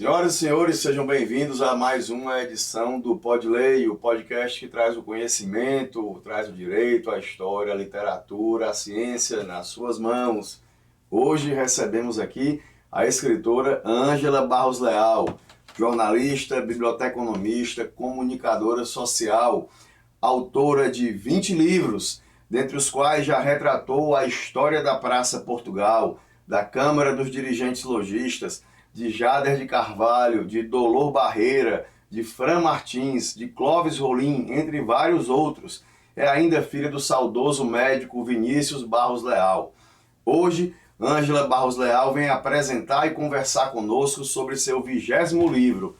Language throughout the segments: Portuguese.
Senhoras e senhores, sejam bem-vindos a mais uma edição do Pod Lei, o podcast que traz o conhecimento, traz o direito, a história, a literatura, a ciência nas suas mãos. Hoje recebemos aqui a escritora Ângela Barros Leal, jornalista, biblioteconomista, comunicadora social, autora de 20 livros, dentre os quais já retratou a história da Praça Portugal, da Câmara dos Dirigentes Lojistas, de Jader de Carvalho, de Dolor Barreira, de Fran Martins, de Clóvis Rolim, entre vários outros. É ainda filha do saudoso médico Vinícius Barros Leal. Hoje, Ângela Barros Leal vem apresentar e conversar conosco sobre seu 20º livro,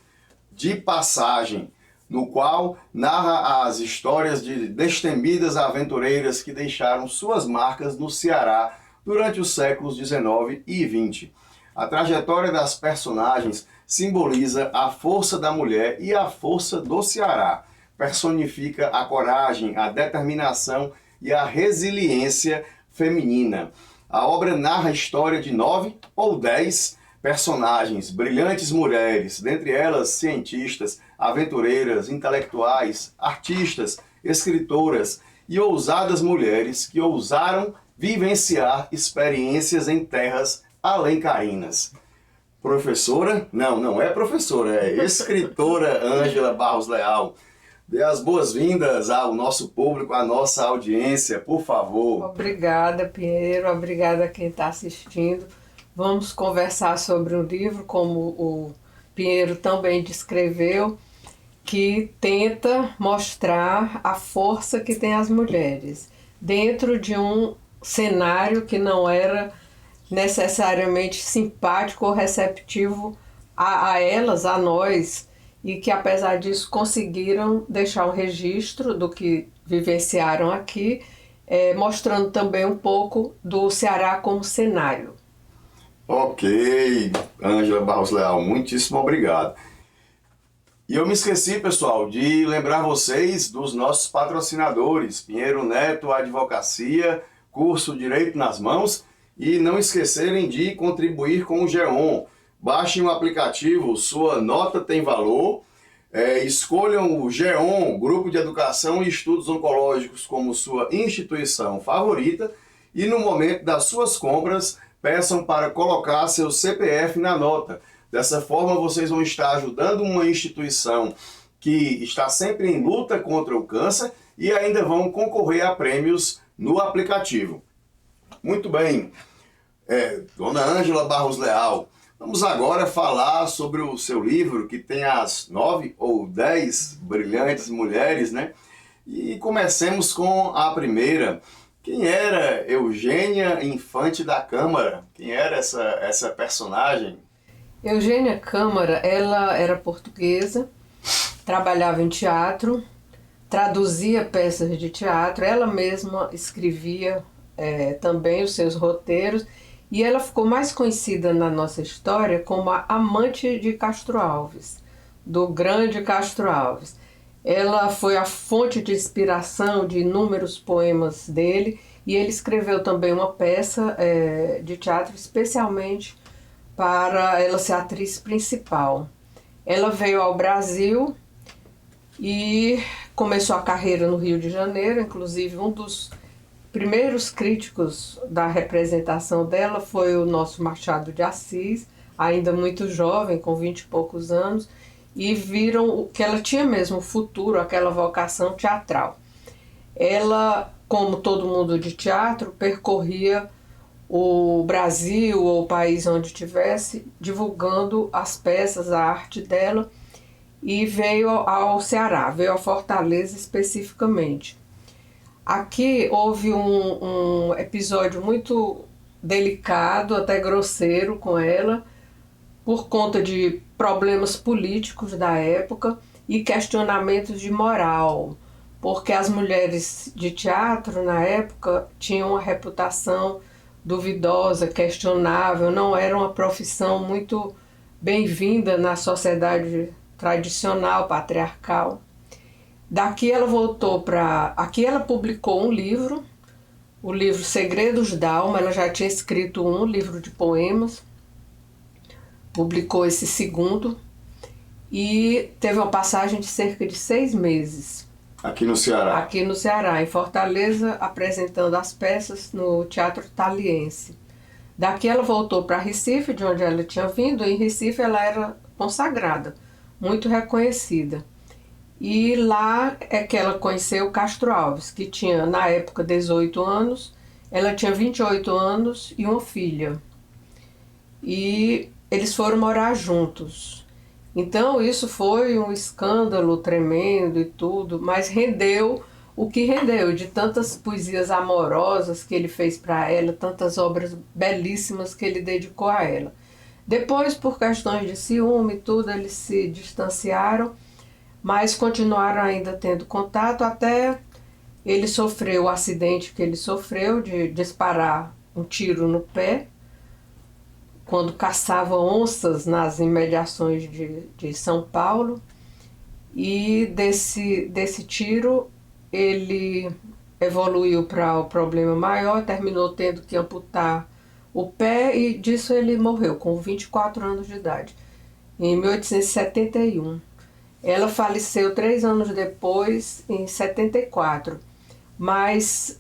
De Passagem, no qual narra as histórias de destemidas aventureiras que deixaram suas marcas no Ceará durante os séculos XIX e XX. A trajetória das personagens simboliza a força da mulher e a força do Ceará. Personifica a coragem, a determinação e a resiliência feminina. A obra narra a história de 9 ou 10 personagens, brilhantes mulheres, dentre elas cientistas, aventureiras, intelectuais, artistas, escritoras e ousadas mulheres que ousaram vivenciar experiências em terras alencarinas. Professora? Não é professora, é escritora Ângela Barros Leal. Dê as boas-vindas ao nosso público, à nossa audiência, por favor. Obrigada, Pinheiro. Obrigada a quem está assistindo. Vamos conversar sobre um livro, como o Pinheiro também descreveu, que tenta mostrar a força que tem as mulheres dentro de um cenário que não era necessariamente simpático ou receptivo a elas, a nós, e que apesar disso conseguiram deixar um registro do que vivenciaram aqui, mostrando também um pouco do Ceará como cenário. Ok, Ângela Barros Leal, muitíssimo obrigado. E eu me esqueci, pessoal, de lembrar vocês dos nossos patrocinadores, Pinheiro Neto Advocacia, curso Direito nas Mãos, e não esquecerem de contribuir com o GEON. Baixem o aplicativo, sua nota tem valor. Escolham o GEON, Grupo de Educação e Estudos Oncológicos, como sua instituição favorita. E no momento das suas compras, peçam para colocar seu CPF na nota. Dessa forma, vocês vão estar ajudando uma instituição que está sempre em luta contra o câncer e ainda vão concorrer a prêmios no aplicativo. Muito bem, Dona Ângela Barros Leal, vamos agora falar sobre o seu livro, que tem as 9 ou 10 brilhantes mulheres, né? E comecemos com a primeira. Quem era Eugênia Infante da Câmara? Quem era essa personagem? Eugênia Câmara, ela era portuguesa, trabalhava em teatro, traduzia peças de teatro, ela mesma escrevia também os seus roteiros, e ela ficou mais conhecida na nossa história como a amante de Castro Alves, do grande Castro Alves. Ela foi a fonte de inspiração de inúmeros poemas dele, e ele escreveu também uma peça de teatro especialmente para ela ser a atriz principal. Ela veio ao Brasil e começou a carreira no Rio de Janeiro, inclusive um dos primeiros críticos da representação dela foi o nosso Machado de Assis, ainda muito jovem, com 20 e poucos anos, e viram que ela tinha mesmo o futuro, aquela vocação teatral. Ela, como todo mundo de teatro, percorria o Brasil ou o país onde estivesse, divulgando as peças, a arte dela, e veio ao Ceará, veio a Fortaleza especificamente. Aqui houve um episódio muito delicado, até grosseiro com ela, por conta de problemas políticos da época e questionamentos de moral, porque as mulheres de teatro na época tinham uma reputação duvidosa, questionável, não era uma profissão muito bem-vinda na sociedade tradicional, patriarcal. Daqui ela voltou para... Aqui ela publicou um livro, o livro Segredos d'Alma. Ela já tinha escrito um livro de poemas, publicou esse segundo e teve uma passagem de cerca de 6 meses. Aqui no Ceará? Aqui no Ceará, em Fortaleza, apresentando as peças no Teatro Taliense. Daqui ela voltou para Recife, de onde ela tinha vindo, e em Recife ela era consagrada, muito reconhecida. E lá é que ela conheceu Castro Alves, que tinha, na época, 18 anos, ela tinha 28 anos e uma filha. E eles foram morar juntos. Então isso foi um escândalo tremendo e tudo, mas rendeu o que rendeu, de tantas poesias amorosas que ele fez para ela, tantas obras belíssimas que ele dedicou a ela. Depois, por questões de ciúme e tudo, eles se distanciaram, mas continuaram ainda tendo contato até ele sofrer o acidente que ele sofreu de disparar um tiro no quando caçava onças nas imediações de São Paulo. E desse tiro ele evoluiu para o problema maior, terminou tendo que amputar o pé e disso ele morreu com 24 anos de idade, em 1871. Ela faleceu 3 anos depois, em 74. Mas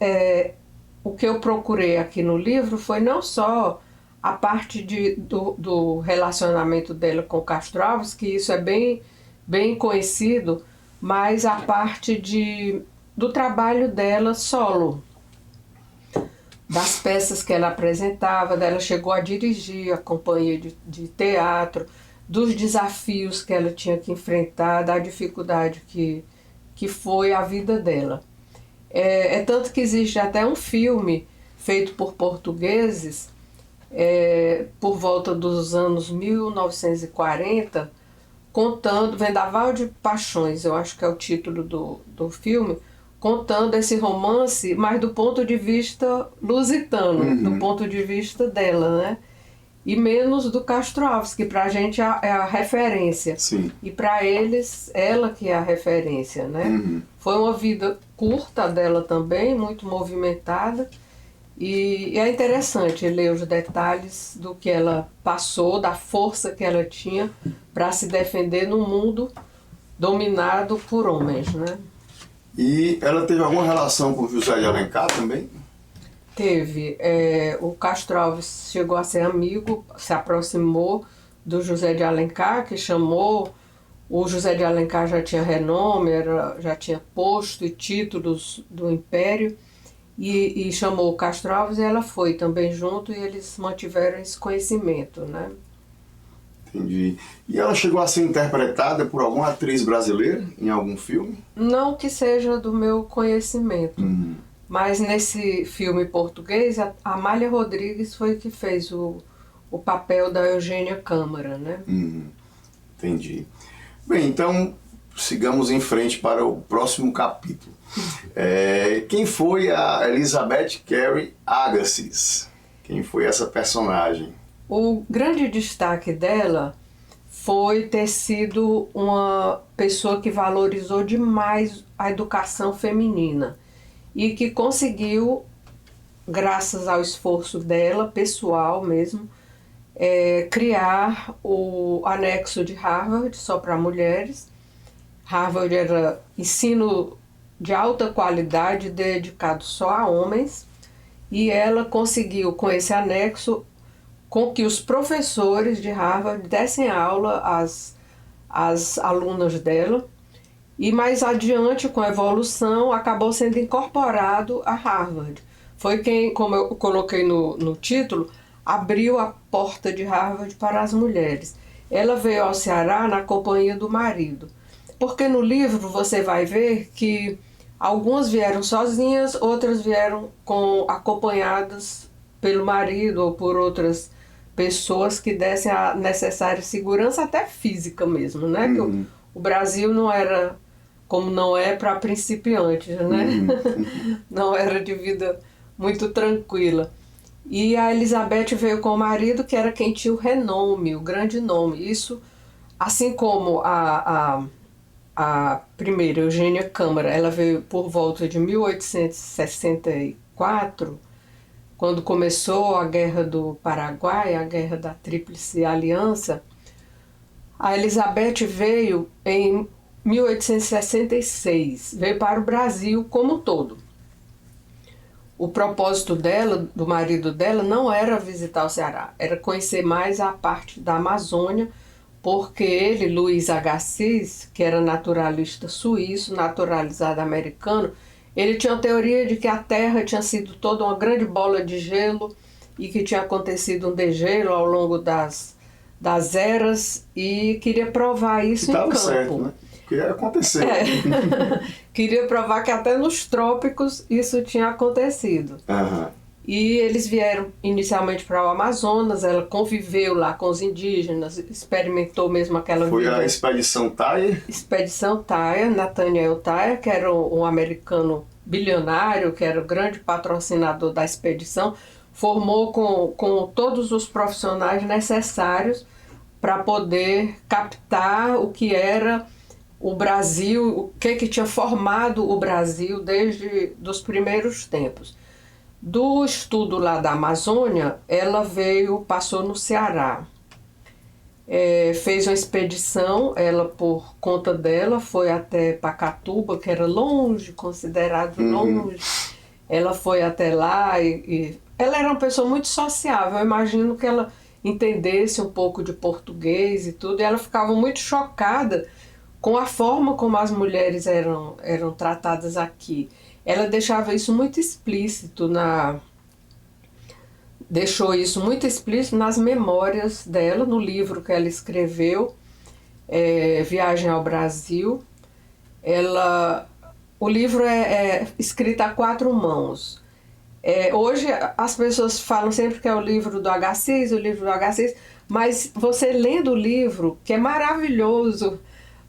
o que eu procurei aqui no livro foi não só a parte do relacionamento dela com Castro Alves, que isso é bem conhecido, mas a parte do trabalho dela solo, das peças que ela apresentava, ela chegou a dirigir a companhia de teatro, dos desafios que ela tinha que enfrentar, da dificuldade que foi a vida dela. É tanto que existe até um filme feito por portugueses, por volta dos anos 1940, contando, Vendaval de Paixões, eu acho que é o título do filme, contando esse romance, mas do ponto de vista lusitano, do ponto de vista dela, né? E menos do Castro Alves, que pra gente é a referência. Sim. E para eles, ela que é a referência, né? Foi uma vida curta dela também, muito movimentada. E é interessante ler os detalhes do que ela passou, da força que ela tinha para se defender num mundo dominado por homens, né? E ela teve alguma relação com José de Alencar também? Teve. O Castro Alves chegou a ser amigo, se aproximou do José de Alencar, que chamou. O José de Alencar já tinha renome, já tinha posto e títulos do Império, e chamou o Castro Alves e ela foi também junto, e eles mantiveram esse conhecimento, né? Entendi. E ela chegou a ser interpretada por alguma atriz brasileira em algum filme? Não que seja do meu conhecimento, mas nesse filme português, a Amália Rodrigues foi que fez o papel da Eugênia Câmara, né? Entendi. Bem, então sigamos em frente para o próximo capítulo. Quem foi a Elizabeth Cary Agassiz? Quem foi essa personagem? O grande destaque dela foi ter sido uma pessoa que valorizou demais a educação feminina e que conseguiu, graças ao esforço dela, pessoal mesmo, criar o anexo de Harvard só para mulheres. Harvard era ensino de alta qualidade dedicado só a homens, e ela conseguiu, com esse anexo, com que os professores de Harvard dessem aula às alunas dela, e mais adiante, com a evolução, acabou sendo incorporado a Harvard. Foi quem, como eu coloquei no título, abriu a porta de Harvard para as mulheres. Ela veio ao Ceará na companhia do marido, porque no livro você vai ver que algumas vieram sozinhas, outras vieram acompanhadas pelo marido ou por outras pessoas que dessem a necessária segurança, até física mesmo, né? Que o Brasil não era como não é para principiantes, né? Não era de vida muito tranquila. E a Elizabeth veio com o marido, que era quem tinha o renome, o grande nome. Isso, assim como a primeira, Eugênia Câmara, ela veio por volta de 1864, quando começou a Guerra do Paraguai, a Guerra da Tríplice Aliança, a Elizabeth veio em 1866, veio para o Brasil como um todo. O propósito dela, do marido dela, não era visitar o Ceará, era conhecer mais a parte da Amazônia, porque ele, Luiz Agassiz, que era naturalista suíço, naturalizado americano, ele tinha a teoria de que a Terra tinha sido toda uma grande bola de gelo e que tinha acontecido um degelo ao longo das eras e queria provar isso em campo. Certo, né? Queria acontecer. Queria provar que até nos trópicos isso tinha acontecido. Uhum. E eles vieram inicialmente para o Amazonas, ela conviveu lá com os indígenas, experimentou mesmo aquela Foi vida. A Expedição Thayer? Expedição Thayer, Nathaniel Thayer, que era um americano bilionário, que era o grande patrocinador da expedição, formou com todos os profissionais necessários para poder captar o que era o Brasil, o que tinha formado o Brasil desde os primeiros tempos. Do estudo lá da Amazônia, ela passou no Ceará. Fez uma expedição, ela por conta dela foi até Pacatuba, que era longe, considerado longe. Ela foi até lá e ela era uma pessoa muito sociável. Eu imagino que ela entendesse um pouco de português e tudo, e ela ficava muito chocada com a forma como as mulheres eram tratadas aqui. Ela deixava isso muito explícito deixou isso muito explícito nas memórias dela, no livro que ela escreveu, Viagem ao Brasil. O livro é escrito a 4 mãos. Hoje as pessoas falam sempre que é o livro do Agassiz, mas você lendo o livro, que é maravilhoso,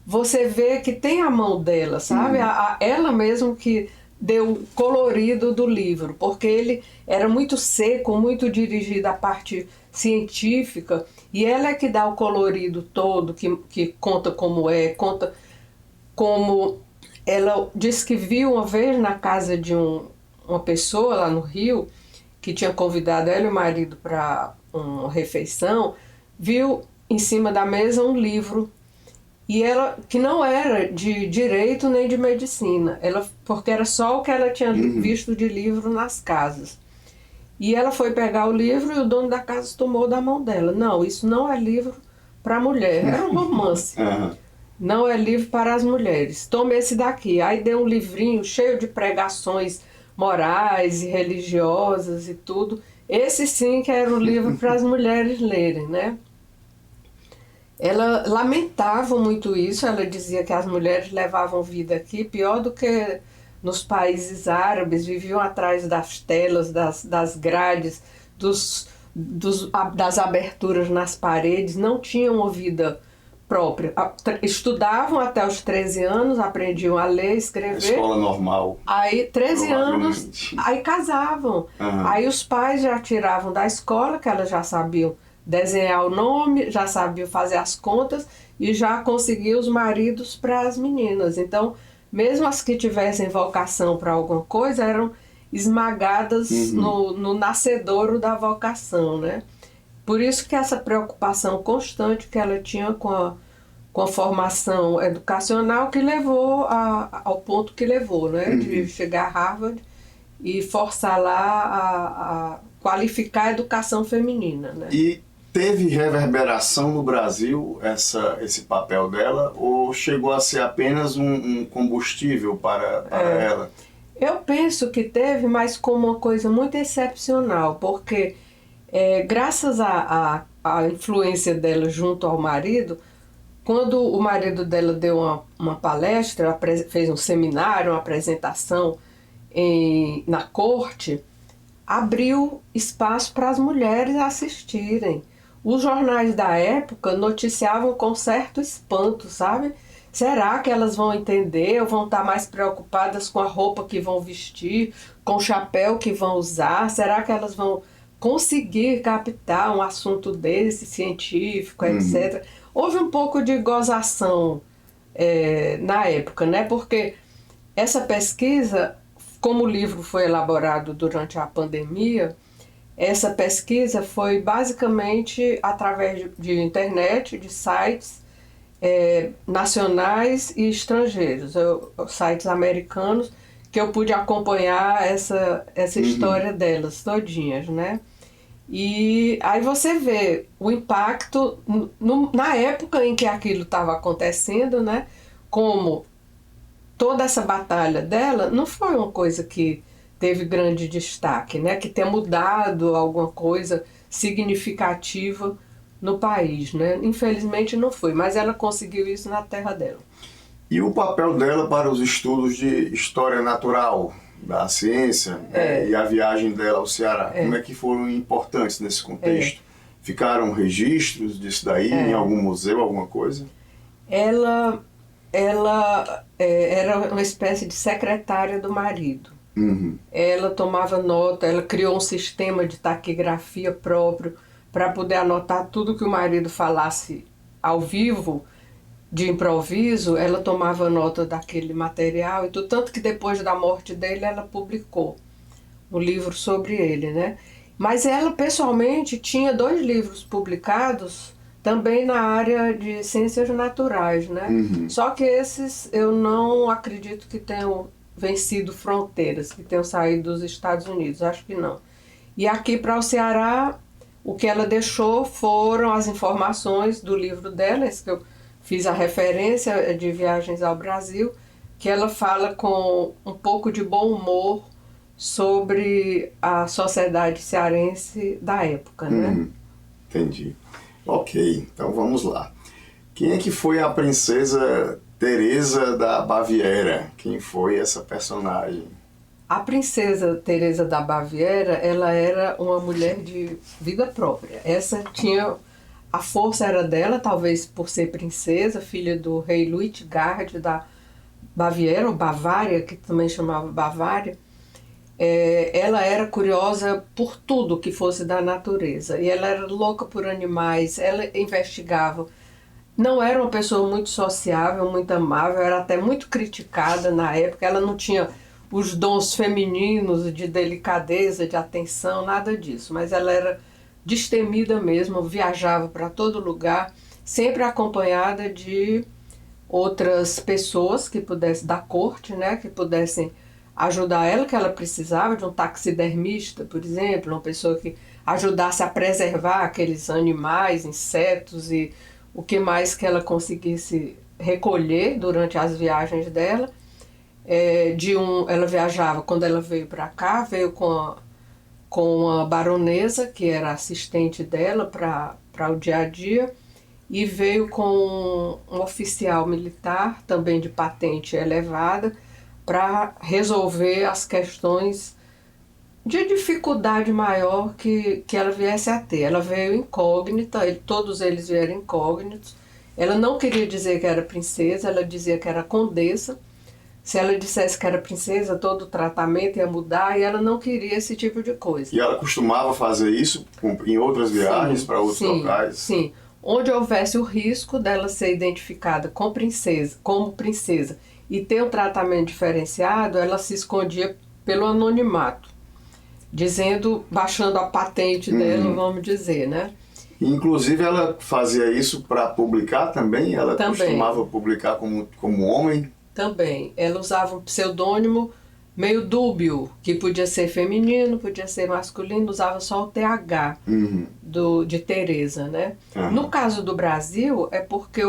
você vê que tem a mão dela, sabe? Ela mesmo que deu o colorido do livro, porque ele era muito seco, muito dirigido à parte científica, e ela é que dá o colorido todo, que conta conta como ela disse que viu uma vez na casa de uma pessoa lá no Rio, que tinha convidado ela e o marido para uma refeição, viu em cima da mesa um livro, e ela, que não era de direito nem de medicina, porque era só o que ela tinha visto de livro nas casas. E ela foi pegar o livro e o dono da casa tomou da mão dela. Não, isso não é livro para mulher, era um romance. Não é livro para as mulheres. Tome esse daqui. Aí deu um livrinho cheio de pregações morais e religiosas e tudo. Esse sim que era um livro para as mulheres lerem, né? Ela lamentava muito isso, ela dizia que as mulheres levavam vida aqui pior do que nos países árabes, viviam atrás das telas, das grades, das aberturas nas paredes, não tinham uma vida própria. Estudavam até os 13 anos, aprendiam a ler, escrever. Escola normal. Aí, 13 anos, aí casavam. Aí os pais já tiravam da escola, que elas já sabiam desenhar o nome, já sabiam fazer as contas e já conseguiam os maridos para as meninas. Então, mesmo as que tivessem vocação para alguma coisa, eram esmagadas no nascedouro da vocação, né? Por isso que essa preocupação constante que ela tinha com a formação educacional que levou ao ponto que levou, né? De chegar a Harvard e forçar lá a qualificar a educação feminina, né? E teve reverberação no Brasil esse papel dela, ou chegou a ser apenas um combustível para ela? Eu penso que teve, mas como uma coisa muito excepcional, porque graças à influência dela junto ao marido, quando o marido dela deu uma palestra, fez um seminário, uma apresentação na corte, abriu espaço para as mulheres assistirem. Os jornais da época noticiavam com certo espanto, sabe? Será que elas vão entender ou vão estar mais preocupadas com a roupa que vão vestir, com o chapéu que vão usar? Será que elas vão conseguir captar um assunto desse, científico, etc.? Houve um pouco de gozação na época, né? Porque essa pesquisa, como o livro foi elaborado durante a pandemia, Essa pesquisa foi basicamente através de internet, de sites nacionais e estrangeiros, sites americanos, que eu pude acompanhar essa história delas todinhas, né? E aí você vê o impacto na época em que aquilo estava acontecendo, né? Como toda essa batalha dela não foi uma coisa que teve grande destaque, né? Que tenha mudado alguma coisa significativa no país, né? Infelizmente não foi, mas ela conseguiu isso na terra dela. E o papel dela para os estudos de história natural, da ciência, e a viagem dela ao Ceará, como é que foram importantes nesse contexto? Ficaram registros disso daí em algum museu, alguma coisa? Ela era uma espécie de secretária do marido. Uhum. Ela tomava nota, ela criou um sistema de taquigrafia próprio para poder anotar tudo que o marido falasse ao vivo, de improviso. Ela tomava nota daquele material e tudo, tanto que depois da morte dele ela publicou um livro sobre ele, né? Mas ela pessoalmente tinha 2 livros publicados também na área de ciências naturais, né? Uhum. Só que esses eu não acredito que tenham vencido fronteiras, que tenham saído dos Estados Unidos, acho que não. E aqui para o Ceará, o que ela deixou foram as informações do livro dela, esse que eu fiz a referência de Viagens ao Brasil, que ela fala com um pouco de bom humor sobre a sociedade cearense da época, né? Entendi. Ok, então vamos lá. Quem é que foi a princesa Teresa da Baviera? Quem foi essa personagem? A princesa Teresa da Baviera, ela era uma mulher de vida própria. Essa tinha... A força era dela, talvez por ser princesa, filha do rei Luitgard da Baviera, ou Bavária, que também chamava Bavária. Ela era curiosa por tudo que fosse da natureza. E ela era louca por animais, ela investigava. Não era uma pessoa muito sociável, muito amável, era até muito criticada na época. Ela não tinha os dons femininos de delicadeza, de atenção, nada disso. Mas ela era destemida mesmo, viajava para todo lugar, sempre acompanhada de outras pessoas que pudessem, da corte, né, que pudessem ajudar ela, que ela precisava de um taxidermista, por exemplo, uma pessoa que ajudasse a preservar aqueles animais, insetos e o que mais que ela conseguisse recolher durante as viagens dela. Ela viajava, quando ela veio para cá, veio com a baronesa, que era assistente dela para o dia a dia, e veio com um oficial militar, também de patente elevada, para resolver as questões de dificuldade maior que ela viesse a ter. Ela veio incógnita, todos eles vieram incógnitos. Ela não queria dizer que era princesa, ela dizia que era condessa. Se ela dissesse que era princesa, todo o tratamento ia mudar, e ela não queria esse tipo de coisa. E ela costumava fazer isso em outras viagens para outros locais? Sim, onde houvesse o risco dela ser identificada como princesa e ter um tratamento diferenciado, ela se escondia pelo anonimato, baixando a patente dela, vamos dizer, né? Inclusive ela fazia isso para publicar também? Ela costumava publicar como homem? Também. Ela usava um pseudônimo meio dúbio, que podia ser feminino, podia ser masculino, usava só o TH de Teresa, né? No caso do Brasil, é porque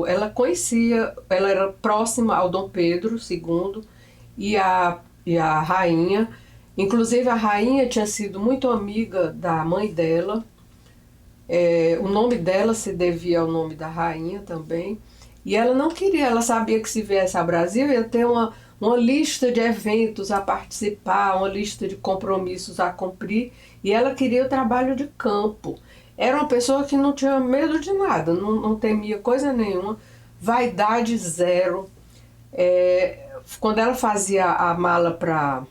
ela conhecia, ela era próxima ao Dom Pedro II e a rainha. Inclusive a rainha tinha sido muito amiga da mãe dela. O nome dela se devia ao nome da rainha também. E ela não queria, ela sabia que se viesse ao Brasil ia ter uma lista de eventos a participar, uma lista de compromissos a cumprir, e ela queria o trabalho de campo. Era uma pessoa que não tinha medo de nada, não temia coisa nenhuma, vaidade zero. Quando ela fazia a mala para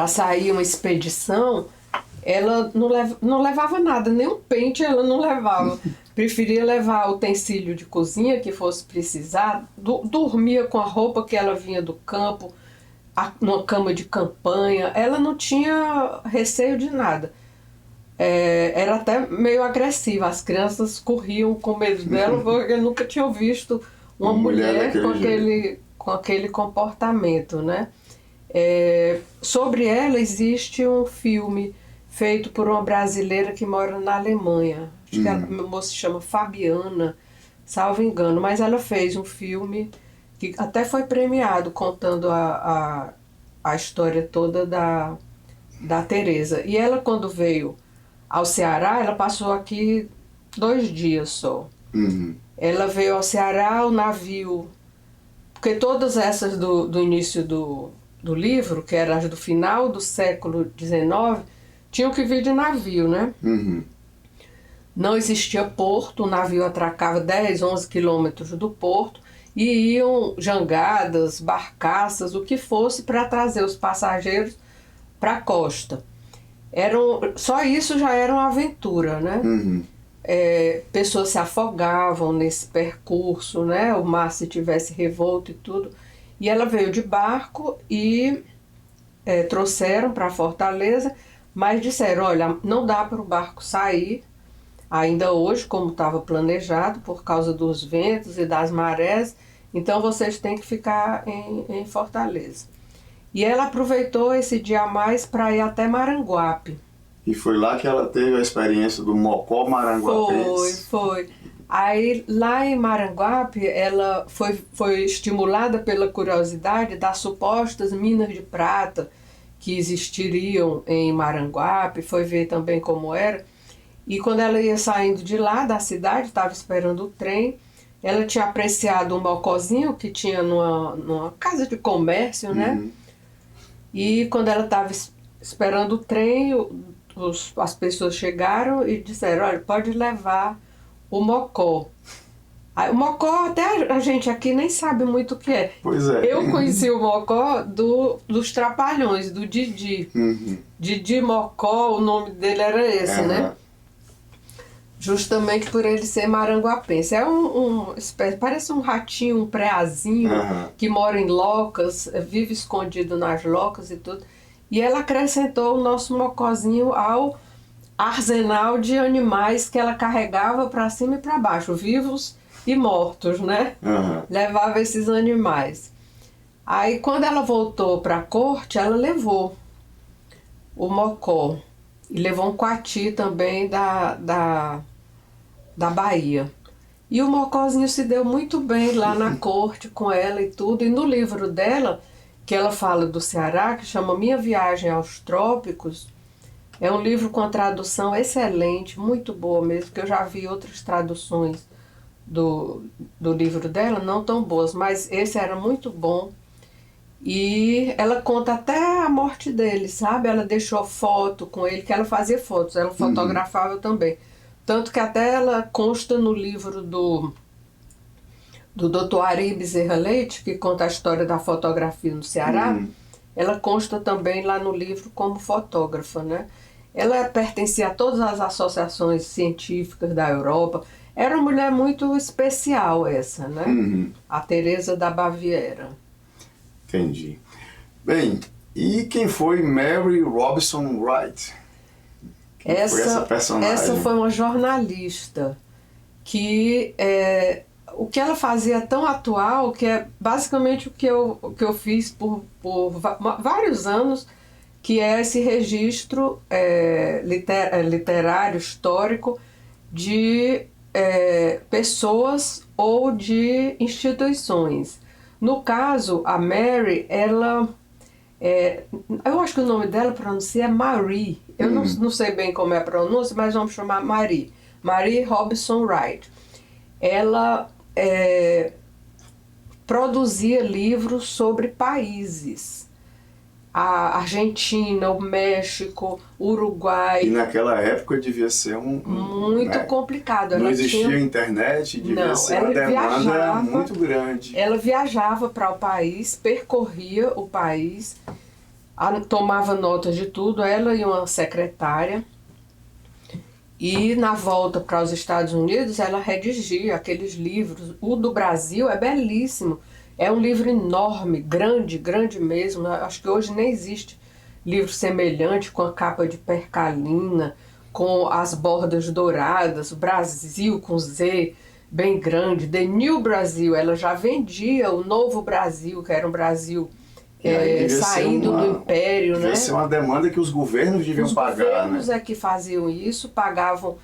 sair uma expedição, ela não levava nada, nem um pente ela não levava. Preferia levar utensílio de cozinha que fosse precisar, dormia com a roupa que ela vinha do campo, numa cama de campanha. Ela não tinha receio de nada. Era até meio agressiva. As crianças corriam com medo dela porque nunca tinham visto uma mulher com aquele comportamento, né? Sobre ela existe um filme feito por uma brasileira que mora na Alemanha. Acho que a moça se chama Fabiana, salvo engano. Mas ela fez um filme que até foi premiado, contando a história toda da Teresa. E ela, quando veio ao Ceará, ela passou aqui 2 dias só. Ela veio ao Ceará, o navio... Porque todas essas do início do livro, que eram as do final do século XIX, tinham que vir de navio, né? Não existia porto, o navio atracava 10, 11 quilômetros do porto e iam jangadas, barcaças, o que fosse para trazer os passageiros para a costa. Só isso já era uma aventura, né? Pessoas se afogavam nesse percurso, né? O mar se tivesse revolto e tudo. E ela veio de barco e trouxeram para Fortaleza, mas disseram, olha, não dá para o barco sair ainda hoje, como estava planejado, por causa dos ventos e das marés, então vocês têm que ficar em Fortaleza. E ela aproveitou esse dia a mais para ir até Maranguape. E foi lá que ela teve a experiência do mocó maranguapense. Foi. Aí, lá em Maranguape, ela foi estimulada pela curiosidade das supostas minas de prata que existiriam em Maranguape, foi ver também como era. E quando ela ia saindo de lá, da cidade, estava esperando o trem, ela tinha apreciado um mocózinho que tinha numa casa de comércio, né? E quando ela estava esperando o trem, as pessoas chegaram e disseram, olha, pode levar o mocó. Aí, o mocó, até a gente aqui nem sabe muito o que é. Pois é. Eu conheci o mocó dos Trapalhões, do Didi. Didi Mocó, o nome dele era esse, né? Justamente por ele ser maranguapense. É parece um ratinho, um preazinho, que mora em locas, vive escondido nas locas e tudo. E ela acrescentou o nosso mocózinho ao arsenal de animais que ela carregava para cima e para baixo, vivos e mortos, né? Levava esses animais. Aí, quando ela voltou para a corte, ela levou o mocó. E levou um coati também da Bahia. E o mocózinho se deu muito bem lá na corte com ela e tudo. E no livro dela, que ela fala do Ceará, que chama Minha Viagem aos Trópicos, é um livro com tradução excelente, muito boa mesmo, porque eu já vi outras traduções do livro dela, não tão boas, mas esse era muito bom. E ela conta até a morte dele, sabe? Ela deixou foto com ele, que ela fazia fotos, ela fotografava também. Tanto que até ela consta no livro do Dr. Ari Bezerra Leite, que conta a história da fotografia no Ceará, ela consta também lá no livro como fotógrafa, né? Ela pertencia a todas as associações científicas da Europa. Era uma mulher muito especial essa, né? A Teresa da Baviera. Entendi. Bem, e quem foi Mary Robinson Wright? Quem foi essa personagem? Essa foi uma jornalista que o que ela fazia tão atual, que é basicamente o que eu fiz por vários anos, que é esse registro literário, histórico de pessoas ou de instituições. No caso, a Mary, ela... eu acho que o nome dela pronuncia é Marie. Eu não sei bem como é a pronúncia, mas vamos chamar Marie. Marie Robinson Wright. Ela produzia livros sobre países. A Argentina, o México, o Uruguai. E naquela época devia ser muito complicado. Não existia internet, devia ser uma demanda muito grande. Ela viajava para o país, percorria o país, tomava notas de tudo, ela e uma secretária. E na volta para os Estados Unidos, ela redigia aqueles livros. O do Brasil é belíssimo. É um livro enorme, grande, grande mesmo. Acho que hoje nem existe livro semelhante, com a capa de percalina, com as bordas douradas, Brasil com Z, bem grande, The New Brasil. Ela já vendia o Novo Brasil, que era um Brasil saindo do Império, né? Devia ser uma demanda que os governos deviam pagar, né? Os governos é que faziam isso, pagavam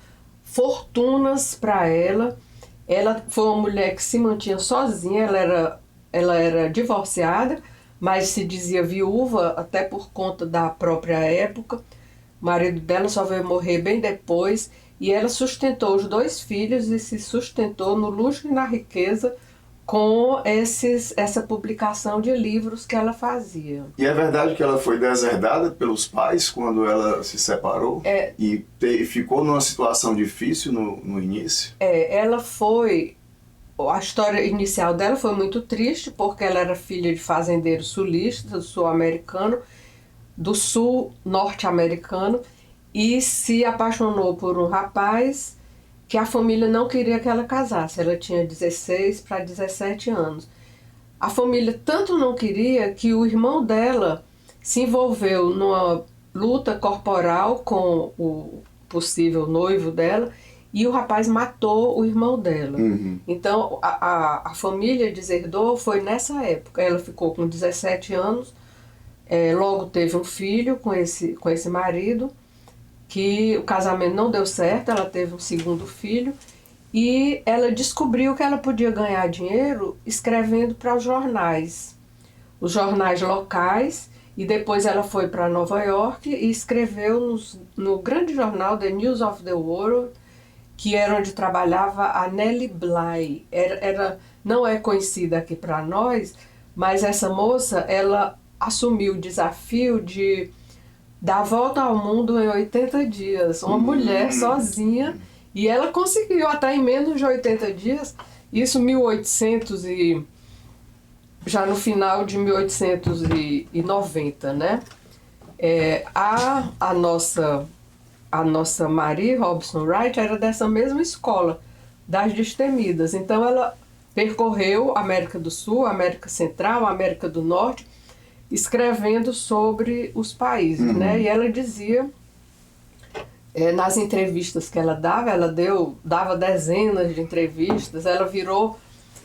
fortunas para ela. Ela foi uma mulher que se mantinha sozinha, ela era divorciada, mas se dizia viúva até por conta da própria época. O marido dela só veio morrer bem depois e ela sustentou os 2 filhos e se sustentou no luxo e na riqueza com essa publicação de livros que ela fazia. E é verdade que ela foi deserdada pelos pais quando ela se separou? E ficou numa situação difícil no início? Ela foi... A história inicial dela foi muito triste, porque ela era filha de fazendeiro sulista, sul-americano, do sul norte-americano, e se apaixonou por um rapaz que a família não queria que ela casasse. Ela tinha 16 para 17 anos. A família tanto não queria que o irmão dela se envolveu numa luta corporal com o possível noivo dela e o rapaz matou o irmão dela. Uhum. Então a família deserdou foi nessa época. Ela ficou com 17 anos, logo teve um filho com esse marido, que o casamento não deu certo, ela teve um segundo filho e ela descobriu que ela podia ganhar dinheiro escrevendo para os jornais locais, e depois ela foi para Nova York e escreveu no grande jornal The News of the World, que era onde trabalhava a Nellie Bly. Não é conhecida aqui para nós, mas essa moça, ela assumiu o desafio de dar a volta ao mundo em 80 dias. Uma mulher sozinha, e ela conseguiu até em menos de 80 dias, isso 1800 e já no final de 1890, né? A nossa Marie Robson Wright era dessa mesma escola, das Destemidas. Então ela percorreu a América do Sul, a América Central, a América do Norte, escrevendo sobre os países, né? E ela dizia, nas entrevistas que ela dava dezenas de entrevistas, ela virou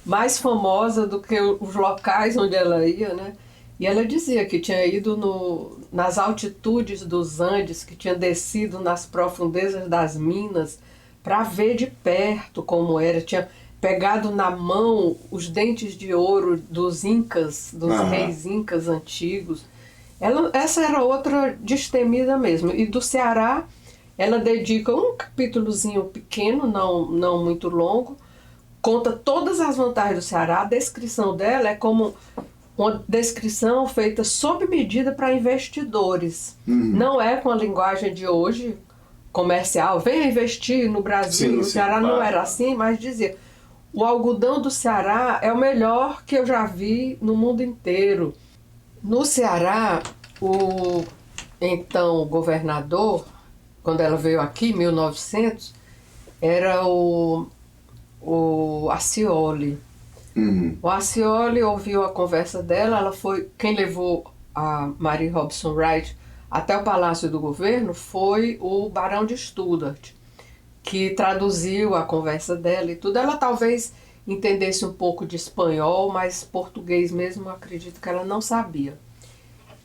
mais famosa do que os locais onde ela ia, né? E ela dizia que tinha ido nas altitudes dos Andes, que tinha descido nas profundezas das minas para ver de perto como era, tinha pegado na mão os dentes de ouro dos incas, dos reis incas antigos. Essa era outra destemida mesmo. E do Ceará, ela dedica um capítulozinho pequeno, não muito longo, conta todas as vantagens do Ceará. A descrição dela é como uma descrição feita sob medida para investidores. Não é com a linguagem de hoje, comercial, venha investir no Brasil. No Ceará não era assim, mas dizia: o algodão do Ceará é o melhor que eu já vi no mundo inteiro. No Ceará, o então governador, quando ela veio aqui, em 1900, era o Ascioli. O Ascioli ouviu a conversa dela, quem levou a Marie Robson Wright até o Palácio do Governo foi o Barão de Stuttgart, que traduziu a conversa dela e tudo. Ela talvez entendesse um pouco de espanhol, mas português mesmo, acredito que ela não sabia.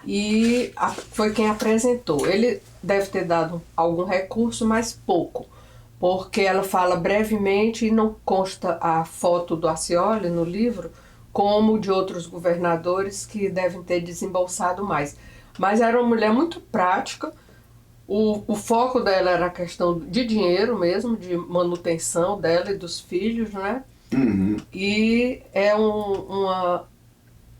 E foi quem apresentou. Ele deve ter dado algum recurso, mas pouco, porque ela fala brevemente e não consta a foto do Ascioli no livro, como de outros governadores que devem ter desembolsado mais. Mas era uma mulher muito prática. O foco dela era a questão de dinheiro mesmo, de manutenção dela e dos filhos, né? E é uma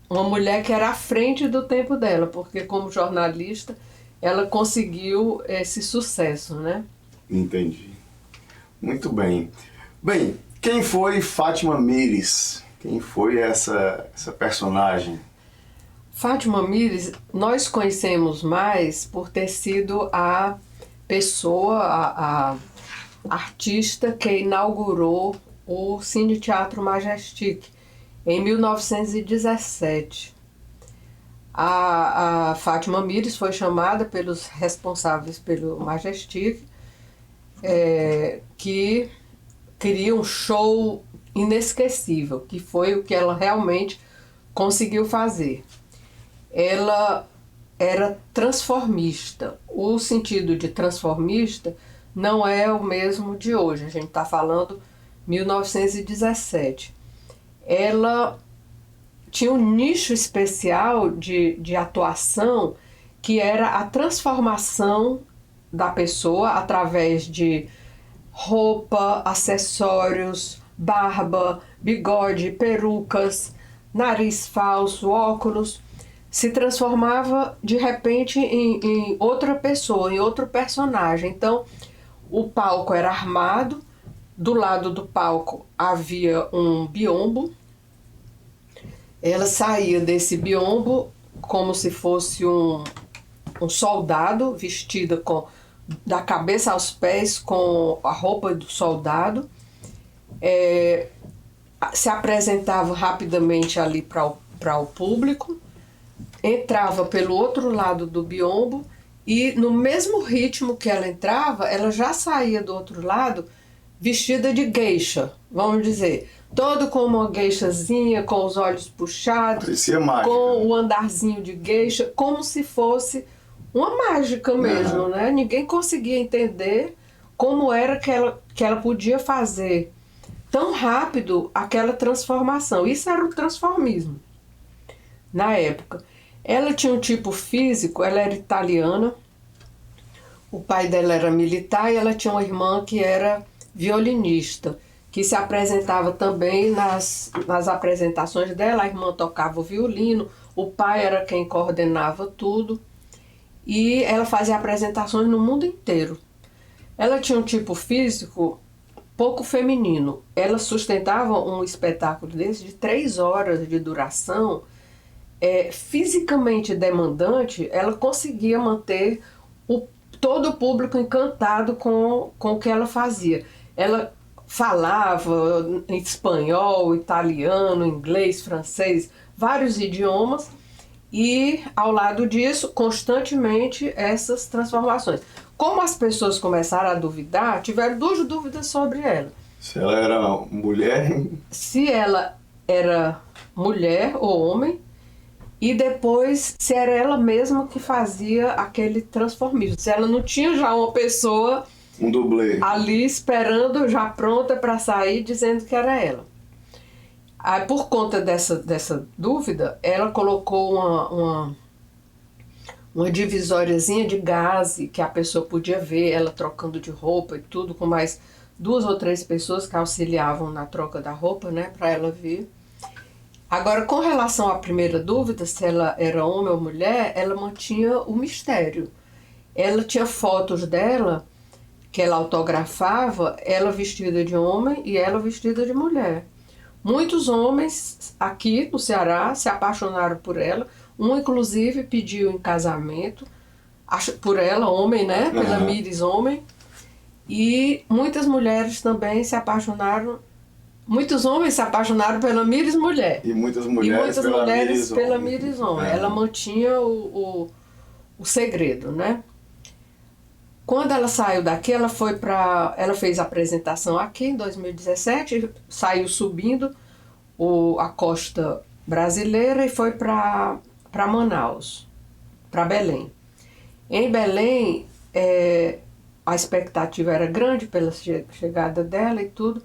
mulher que era à frente do tempo dela, porque como jornalista ela conseguiu esse sucesso, né? Entendi. Muito bem. Bem, quem foi Fátima Mires? Quem foi essa personagem? Fátima Mires, nós conhecemos mais por ter sido a pessoa, a artista que inaugurou o Cine Teatro Majestic, em 1917. A Fátima Mires foi chamada pelos responsáveis pelo Majestic, que queria um show inesquecível, que foi o que ela realmente conseguiu fazer. Ela era transformista. O sentido de transformista não é o mesmo de hoje. A gente está falando 1917. Ela tinha um nicho especial de atuação, que era a transformação da pessoa através de roupa, acessórios, barba, bigode, perucas, nariz falso, óculos. Se transformava de repente em outra pessoa, em outro personagem. Então, o palco era armado, do lado do palco havia um biombo. Ela saía desse biombo como se fosse um soldado, vestida da cabeça aos pés com a roupa do soldado. Se apresentava rapidamente ali para o público, entrava pelo outro lado do biombo e no mesmo ritmo que ela entrava, ela já saía do outro lado vestida de geisha, vamos dizer. Todo com uma geishazinha, com os olhos puxados, parecia mágica, com o andarzinho de geisha, como se fosse uma mágica mesmo, né? Ninguém conseguia entender como era que ela podia fazer tão rápido aquela transformação. Isso era o transformismo na época. Ela tinha um tipo físico, ela era italiana, o pai dela era militar e ela tinha uma irmã que era violinista, que se apresentava também nas apresentações dela. A irmã tocava o violino, o pai era quem coordenava tudo e ela fazia apresentações no mundo inteiro. Ela tinha um tipo físico pouco feminino. Ela sustentava um espetáculo desse de 3 horas de duração, fisicamente demandante. Ela conseguia manter todo o público encantado com o que ela fazia. Ela falava em espanhol, italiano, inglês, francês, vários idiomas, e ao lado disso, constantemente essas transformações. Como as pessoas começaram a duvidar, tiveram 2 dúvidas sobre ela. Se ela era mulher? Se ela era mulher ou homem, e depois se era ela mesma que fazia aquele transformismo. Se ela não tinha já uma pessoa, um dublê, ali esperando, já pronta para sair, dizendo que era ela. Aí, por conta dessa dúvida, ela colocou uma divisóriazinha de gaze que a pessoa podia ver, ela trocando de roupa e tudo, com mais 2 ou 3 pessoas que auxiliavam na troca da roupa, né, para ela ver. Agora, com relação à primeira dúvida, se ela era homem ou mulher, ela mantinha o mistério. Ela tinha fotos dela que ela autografava, ela vestida de homem e ela vestida de mulher. Muitos homens aqui no Ceará se apaixonaram por ela. Um, inclusive, pediu em casamento por ela, homem, né? Pela Mires, homem. E muitas mulheres também se apaixonaram. Muitos homens se apaixonaram pela Mires, mulher. E muitas mulheres pela Mires, homem. Ela mantinha o segredo, né? Quando ela saiu daqui, ela fez a apresentação aqui em 2017, saiu subindo a costa brasileira e foi para Manaus, para Belém. Em Belém, a expectativa era grande pela chegada dela e tudo,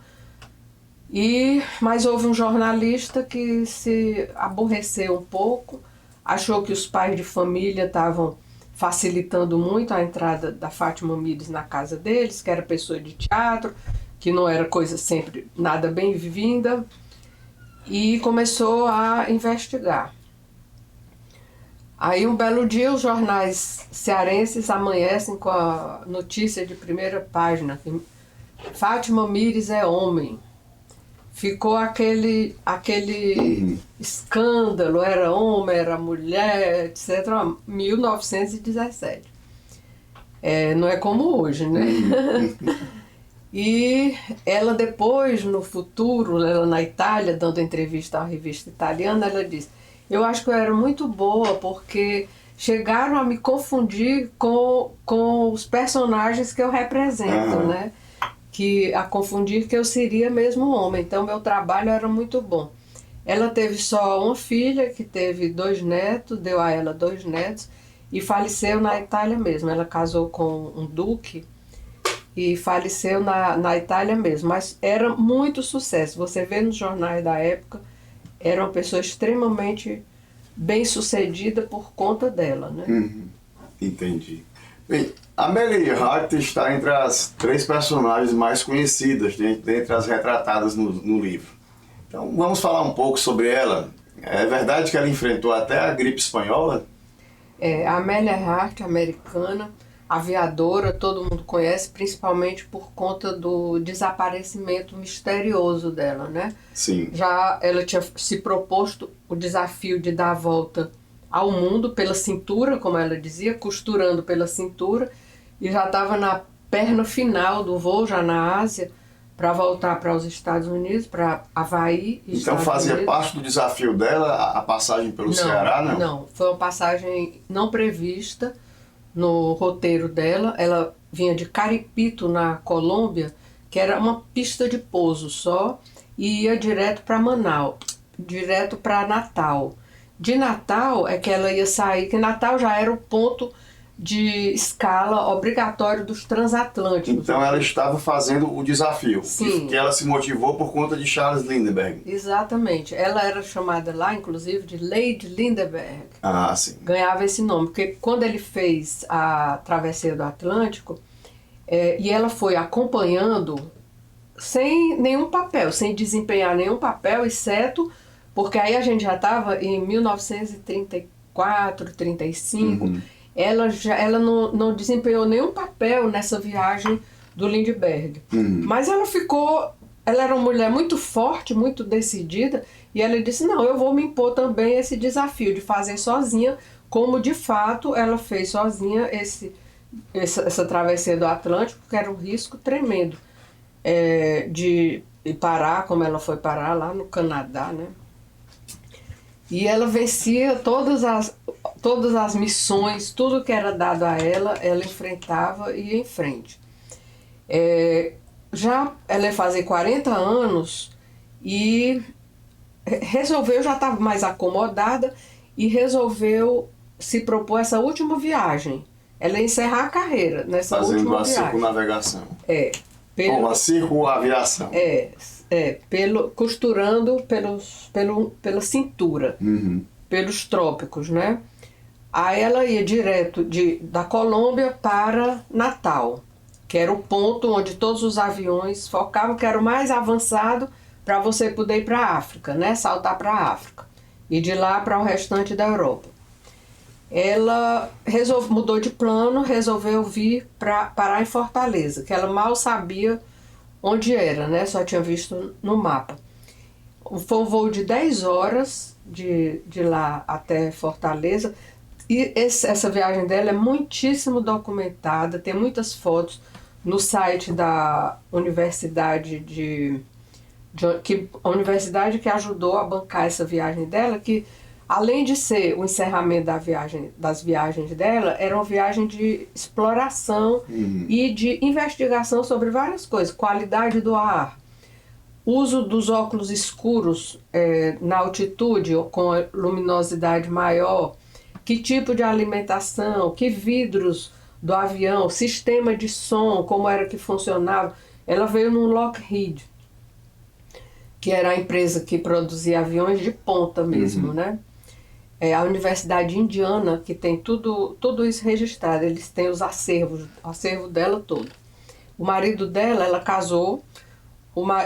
mas houve um jornalista que se aborreceu um pouco, achou que os pais de família estavam facilitando muito a entrada da Fátima Mires na casa deles, que era pessoa de teatro, que não era coisa sempre nada bem-vinda, e começou a investigar. Aí um belo dia os jornais cearenses amanhecem com a notícia de primeira página, que Fátima Mires é homem. Ficou aquele escândalo, era homem, era mulher, etc. 1917. Não é como hoje, né? E ela depois, no futuro, ela na Itália, dando entrevista à revista italiana, ela disse: eu acho que eu era muito boa porque chegaram a me confundir com os personagens que eu represento, né? Que a confundir que eu seria mesmo homem. Então, meu trabalho era muito bom. Ela teve só uma filha, que teve 2 netos, deu a ela 2 netos, e faleceu na Itália mesmo. Ela casou com um duque e faleceu na Itália mesmo. Mas era muito sucesso. Você vê nos jornais da época, era uma pessoa extremamente bem-sucedida por conta dela, né? Entendi. Bem, Amélie Hart está entre as 3 personagens mais conhecidas, dentre as retratadas no livro. Então, vamos falar um pouco sobre ela. É verdade que ela enfrentou até a gripe espanhola? A Amélia Earhart, americana, aviadora, todo mundo conhece, principalmente por conta do desaparecimento misterioso dela, né? Sim. Já ela tinha se proposto o desafio de dar a volta ao mundo pela cintura, como ela dizia, costurando pela cintura, e já estava na perna final do voo, já na Ásia, para voltar para os Estados Unidos, para Havaí. Então Estados fazia Unidos. parte do desafio dela a passagem pelo Ceará, não? Não, foi uma passagem não prevista no roteiro dela. Ela vinha de Caripito, na Colômbia, que era uma pista de pouso só, e ia direto para Manaus, direto para Natal. De Natal é que ela ia sair, que Natal já era o ponto de escala obrigatório dos transatlânticos. Então ela estava fazendo o desafio. Sim. Que ela se motivou por conta de Charles Lindbergh. Exatamente. Ela era chamada lá, inclusive, de Lady Lindbergh. Ah, sim. Ganhava esse nome, porque quando ele fez a travessia do Atlântico, e ela foi acompanhando sem nenhum papel, sem desempenhar nenhum papel, exceto porque aí a gente já estava em 1934, 35. Ela não desempenhou nenhum papel nessa viagem do Lindbergh. Mas ela era uma mulher muito forte, muito decidida, e ela disse: não, eu vou me impor também esse desafio de fazer sozinha, como de fato ela fez sozinha essa travessia do Atlântico, que era um risco tremendo de parar, como ela foi parar lá no Canadá, né? E ela vencia todas as missões, tudo que era dado a ela enfrentava e ia em frente. Já ela ia fazer 40 anos e resolveu, já estava mais acomodada, e resolveu se propor essa última viagem. Ela ia encerrar a carreira nessa última viagem. Fazendo a circunnavegação. Ou a circulaviação. Costurando pela cintura, pelos trópicos, né? Aí ela ia direto da Colômbia para Natal, que era o ponto onde todos os aviões focavam, que era o mais avançado para você poder ir para a África, né? Saltar para a África. E de lá para o restante da Europa. Ela mudou de plano, resolveu vir parar em Fortaleza, que ela mal sabia onde era, né? Só tinha visto no mapa. Foi um voo de 10 horas de lá até Fortaleza. E essa viagem dela é muitíssimo documentada, tem muitas fotos no site da universidade a universidade que ajudou a bancar essa viagem dela, que além de ser o encerramento das viagens dela, era uma viagem de exploração e de investigação sobre várias coisas. Qualidade do ar, uso dos óculos escuros na altitude, com a luminosidade maior, que tipo de alimentação, que vidros do avião, sistema de som, como era que funcionava. Ela veio no Lockheed, que era a empresa que produzia aviões de ponta mesmo, né? A Universidade Indiana, que tem tudo isso registrado, eles têm os acervos, o acervo dela todo. O marido dela, ela casou,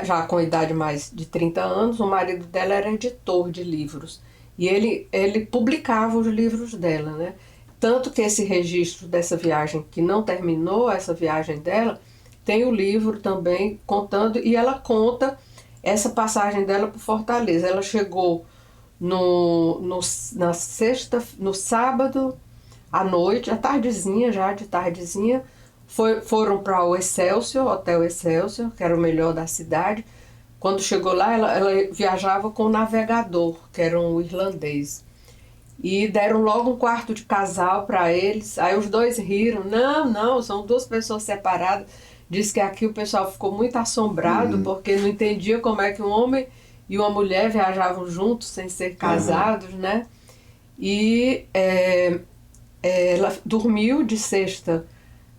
já com idade mais de 30 anos, o marido dela era editor de livros. E ele publicava os livros dela, né? Tanto que esse registro dessa viagem, que não terminou, essa viagem dela, tem o livro também contando, e ela conta essa passagem dela por Fortaleza. Ela chegou no sábado à noite, de tardezinha, foram para o Excelsior, Hotel Excelsior, que era o melhor da cidade. Quando chegou lá, ela viajava com o navegador, que era um irlandês. E deram logo um quarto de casal para eles. Aí os dois riram. Não, são duas pessoas separadas. Diz que aqui o pessoal ficou muito assombrado, porque não entendia como é que um homem e uma mulher viajavam juntos sem ser casados, né? E ela dormiu de sexta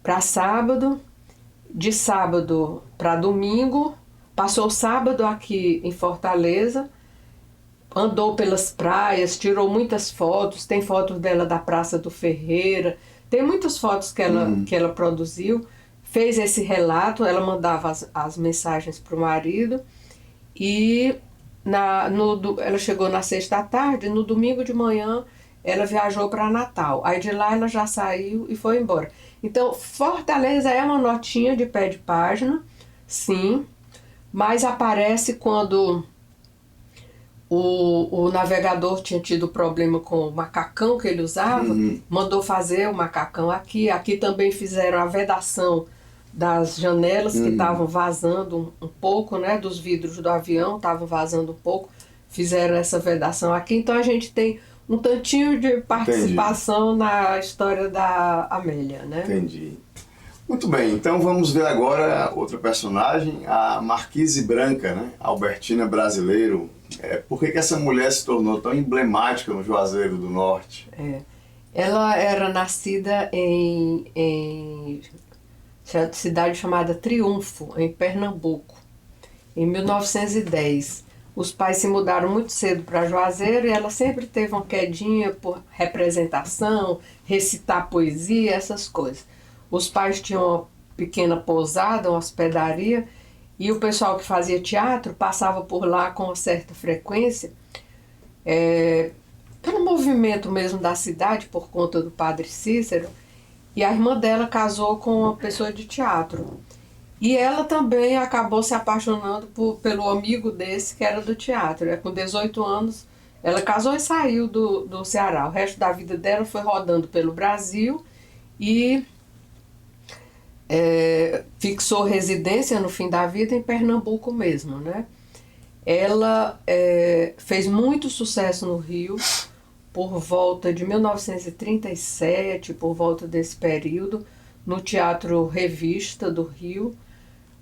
para sábado, de sábado para domingo, passou o sábado aqui em Fortaleza, andou pelas praias, tirou muitas fotos, tem fotos dela da Praça do Ferreira, tem muitas fotos que ela produziu, fez esse relato, ela mandava as mensagens para o marido e ela chegou na sexta à tarde, no domingo de manhã ela viajou para Natal, aí de lá ela já saiu e foi embora. Então Fortaleza é uma notinha de pé de página, sim, mas aparece quando o navegador tinha tido problema com o macacão que ele usava, mandou fazer o macacão aqui também fizeram a vedação das janelas que estavam vazando um pouco, né, dos vidros do avião, estavam vazando um pouco, fizeram essa vedação aqui, então a gente tem um tantinho de participação na história da Amélia, né? Entendi. Muito bem, então vamos ver agora outra personagem, a Marquise Branca, né? Albertina Brasileiro. Por que essa mulher se tornou tão emblemática no Juazeiro do Norte? Ela era nascida em cidade chamada Triunfo, em Pernambuco, em 1910. Os pais se mudaram muito cedo para Juazeiro e ela sempre teve uma quedinha por representação, recitar poesia, essas coisas. Os pais tinham uma pequena pousada, uma hospedaria, e o pessoal que fazia teatro passava por lá com uma certa frequência, pelo movimento mesmo da cidade, por conta do padre Cícero, e a irmã dela casou com uma pessoa de teatro. E ela também acabou se apaixonando pelo amigo desse que era do teatro. Com 18 anos, ela casou e saiu do Ceará. O resto da vida dela foi rodando pelo Brasil e fixou residência no fim da vida em Pernambuco mesmo, né? Ela fez muito sucesso no Rio por volta de 1937, por volta desse período, no Teatro Revista do Rio,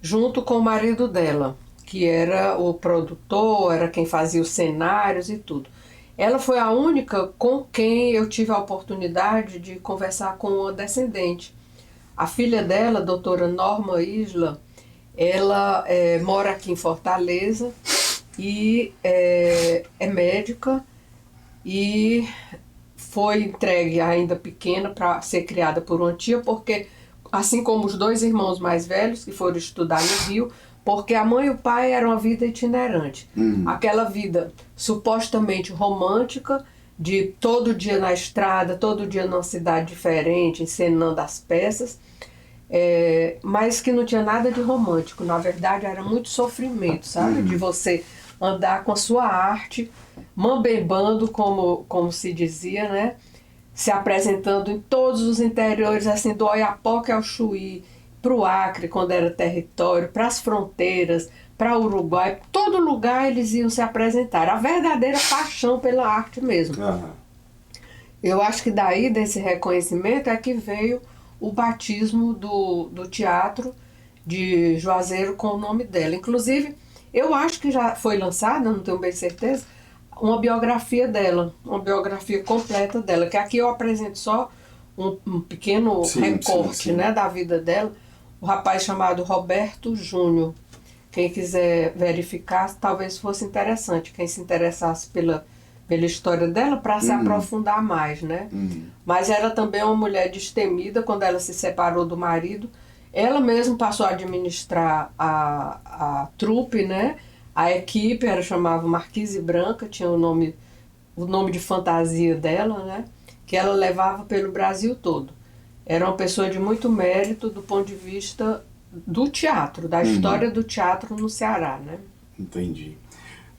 junto com o marido dela, que era o produtor, era quem fazia os cenários e tudo. Ela foi a única com quem eu tive a oportunidade de conversar com uma descendente. A filha dela, a doutora Norma Isla, ela mora aqui em Fortaleza e é médica e foi entregue ainda pequena para ser criada por uma tia, porque assim como os dois irmãos mais velhos que foram estudar no Rio, porque a mãe e o pai eram uma vida itinerante. Aquela vida supostamente romântica, de todo dia na estrada, todo dia numa cidade diferente, encenando as peças, mas que não tinha nada de romântico. Na verdade, era muito sofrimento, sabe? De você andar com a sua arte, mambembando, como se dizia, né? Se apresentando em todos os interiores, assim, do Oiapoque ao Chuí, para o Acre, quando era território, para as fronteiras, para o Uruguai, todo lugar eles iam se apresentar. A verdadeira paixão pela arte mesmo. Eu acho que daí, desse reconhecimento, é que veio o batismo do teatro de Juazeiro com o nome dela. Inclusive, eu acho que já foi lançada, não tenho bem certeza, uma biografia dela, uma biografia completa dela, que aqui eu apresento só um pequeno recorte, né, da vida dela. O rapaz chamado Roberto Júnior. Quem quiser verificar, talvez fosse interessante, quem se interessasse pela história dela, para se aprofundar mais, né? Mas ela também é uma mulher destemida. Quando ela se separou do marido, ela mesma passou a administrar a trupe, né? A equipe, ela chamava Marquise Branca, tinha o nome de fantasia dela, né? Que ela levava pelo Brasil todo. Era uma pessoa de muito mérito do ponto de vista do teatro, da história do teatro no Ceará, né? Entendi.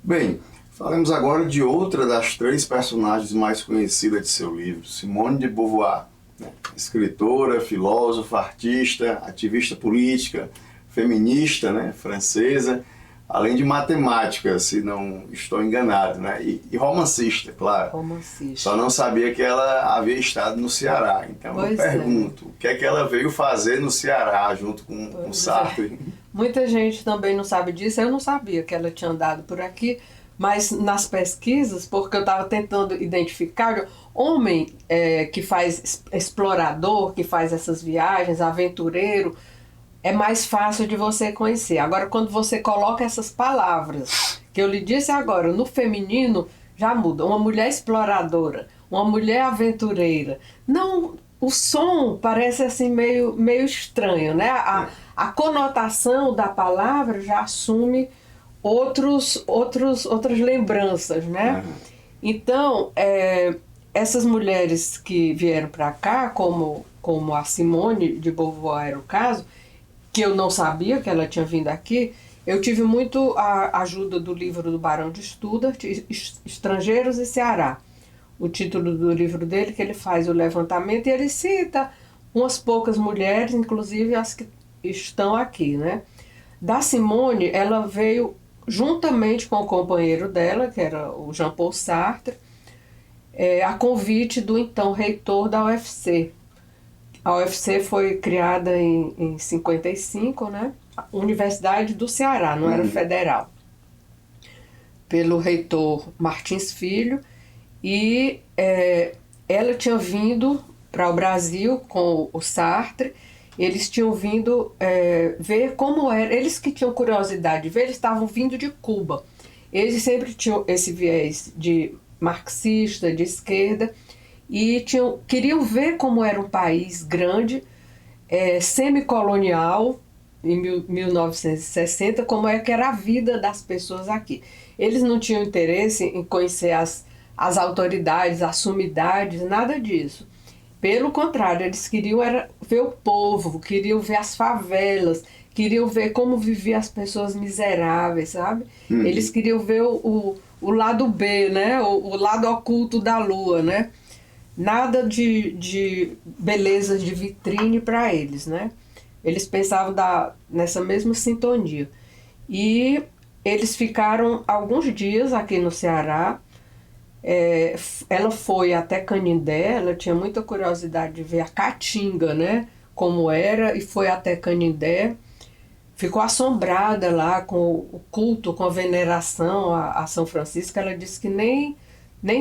Bem, falemos agora de outra das três personagens mais conhecidas de seu livro, Simone de Beauvoir. né? Escritora, filósofa, artista, ativista política, feminista, né? Francesa, além de matemática, se não estou enganado, né? E romancista, claro. Romancista. Só não sabia que ela havia estado no Ceará. Então eu pergunto, o que é que ela veio fazer no Ceará junto com Sartre? Muita gente também não sabe disso. Eu não sabia que ela tinha andado por aqui, mas nas pesquisas, porque eu estava tentando identificar homem que faz explorador, que faz essas viagens, aventureiro, é mais fácil de você conhecer. Agora, quando você coloca essas palavras, que eu lhe disse agora, no feminino, já muda. Uma mulher exploradora, uma mulher aventureira. Não, o som parece assim meio estranho, né? A conotação da palavra já assume outras lembranças, né? Então, essas mulheres que vieram para cá, como a Simone de Beauvoir era o caso, que eu não sabia que ela tinha vindo aqui, eu tive muito a ajuda do livro do Barão de Studart, Estrangeiros e Ceará. O título do livro dele, que ele faz o levantamento, e ele cita umas poucas mulheres, inclusive as que estão aqui, né? Da Simone, ela veio juntamente com o companheiro dela, que era o Jean-Paul Sartre, a convite do então reitor da UFC. A UFC foi criada em 55, né? Universidade do Ceará, não era federal. Pelo reitor Martins Filho. E ela tinha vindo para o Brasil com o Sartre. Eles tinham vindo ver como era. Eles que tinham curiosidade de ver, eles estavam vindo de Cuba. Eles sempre tinham esse viés de marxista, de esquerda, e queriam ver como era um país grande, semicolonial, em 1960, como é que era a vida das pessoas aqui. Eles não tinham interesse em conhecer as autoridades, as sumidades, nada disso. Pelo contrário, eles queriam ver o povo, queriam ver as favelas, queriam ver como viviam as pessoas miseráveis, sabe? Eles queriam ver o lado B, né? O lado oculto da lua, né? Nada de belezas de vitrine para eles, né? Eles pensavam nessa mesma sintonia. E eles ficaram alguns dias aqui no Ceará. Ela foi até Canindé, ela tinha muita curiosidade de ver a Caatinga, né? Como era, e foi até Canindé. Ficou assombrada lá com o culto, com a veneração a São Francisco. Ela disse que nem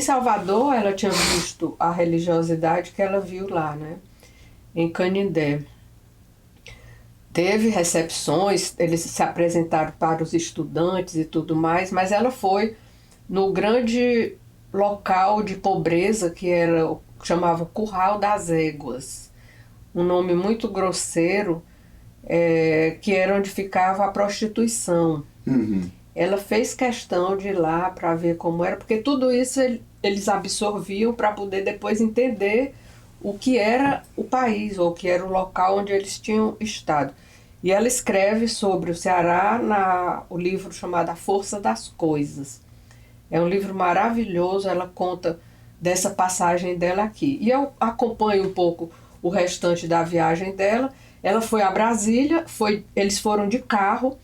Salvador ela tinha visto a religiosidade que ela viu lá, né? Em Canindé. Teve recepções, eles se apresentaram para os estudantes e tudo mais, mas ela foi no grande local de pobreza que chamava Curral das Éguas. Um nome muito grosseiro, que era onde ficava a prostituição. Ela fez questão de ir lá para ver como era, porque tudo isso eles absorviam para poder depois entender o que era o país, ou o que era o local onde eles tinham estado. E ela escreve sobre o Ceará o livro chamado A Força das Coisas. É um livro maravilhoso, ela conta dessa passagem dela aqui. E eu acompanho um pouco o restante da viagem dela. Ela foi a Brasília, eles foram de carro,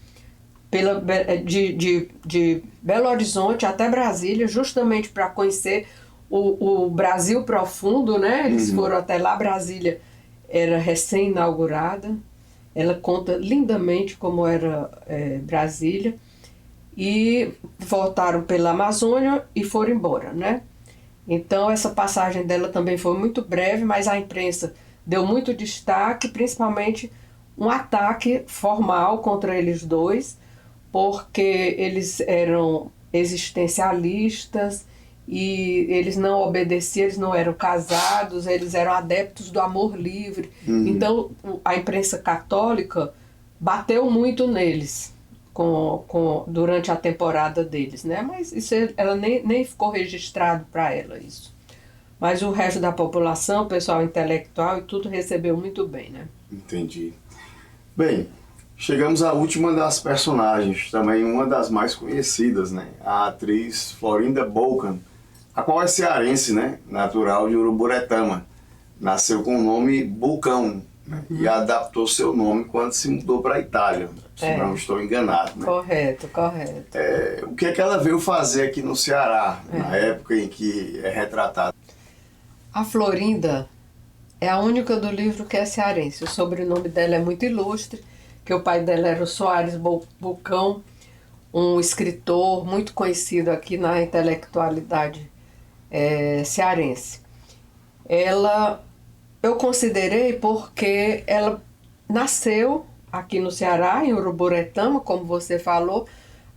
de Belo Horizonte até Brasília, justamente para conhecer o Brasil profundo, né? Eles foram até lá, Brasília era recém-inaugurada. Ela conta lindamente como era Brasília. E voltaram pela Amazônia e foram embora, né? Então essa passagem dela também foi muito breve, mas a imprensa deu muito destaque, principalmente um ataque formal contra eles dois, porque eles eram existencialistas e eles não obedeciam, eles não eram casados, eles eram adeptos do amor livre. Então a imprensa católica bateu muito neles durante a temporada deles, né? Mas isso ela nem ficou registrado para ela isso. Mas o resto da população, o pessoal intelectual e tudo recebeu muito bem, né? Entendi. Bem, chegamos à última das personagens, também uma das mais conhecidas, né? A atriz Florinda Bolkan, a qual é cearense, né? Natural de Uruburetama. nasceu com o nome Bulcão, né? E adaptou seu nome quando se mudou para a Itália, se não estou enganado. Né? Correto. O que é que ela veio fazer aqui no Ceará, na época em que é retratada? A Florinda é a única do livro que é cearense. O sobrenome dela é muito ilustre, que o pai dela era o Soares Bulcão, um escritor muito conhecido aqui na intelectualidade cearense. Eu considerei porque ela nasceu aqui no Ceará, em Uruburetama, como você falou,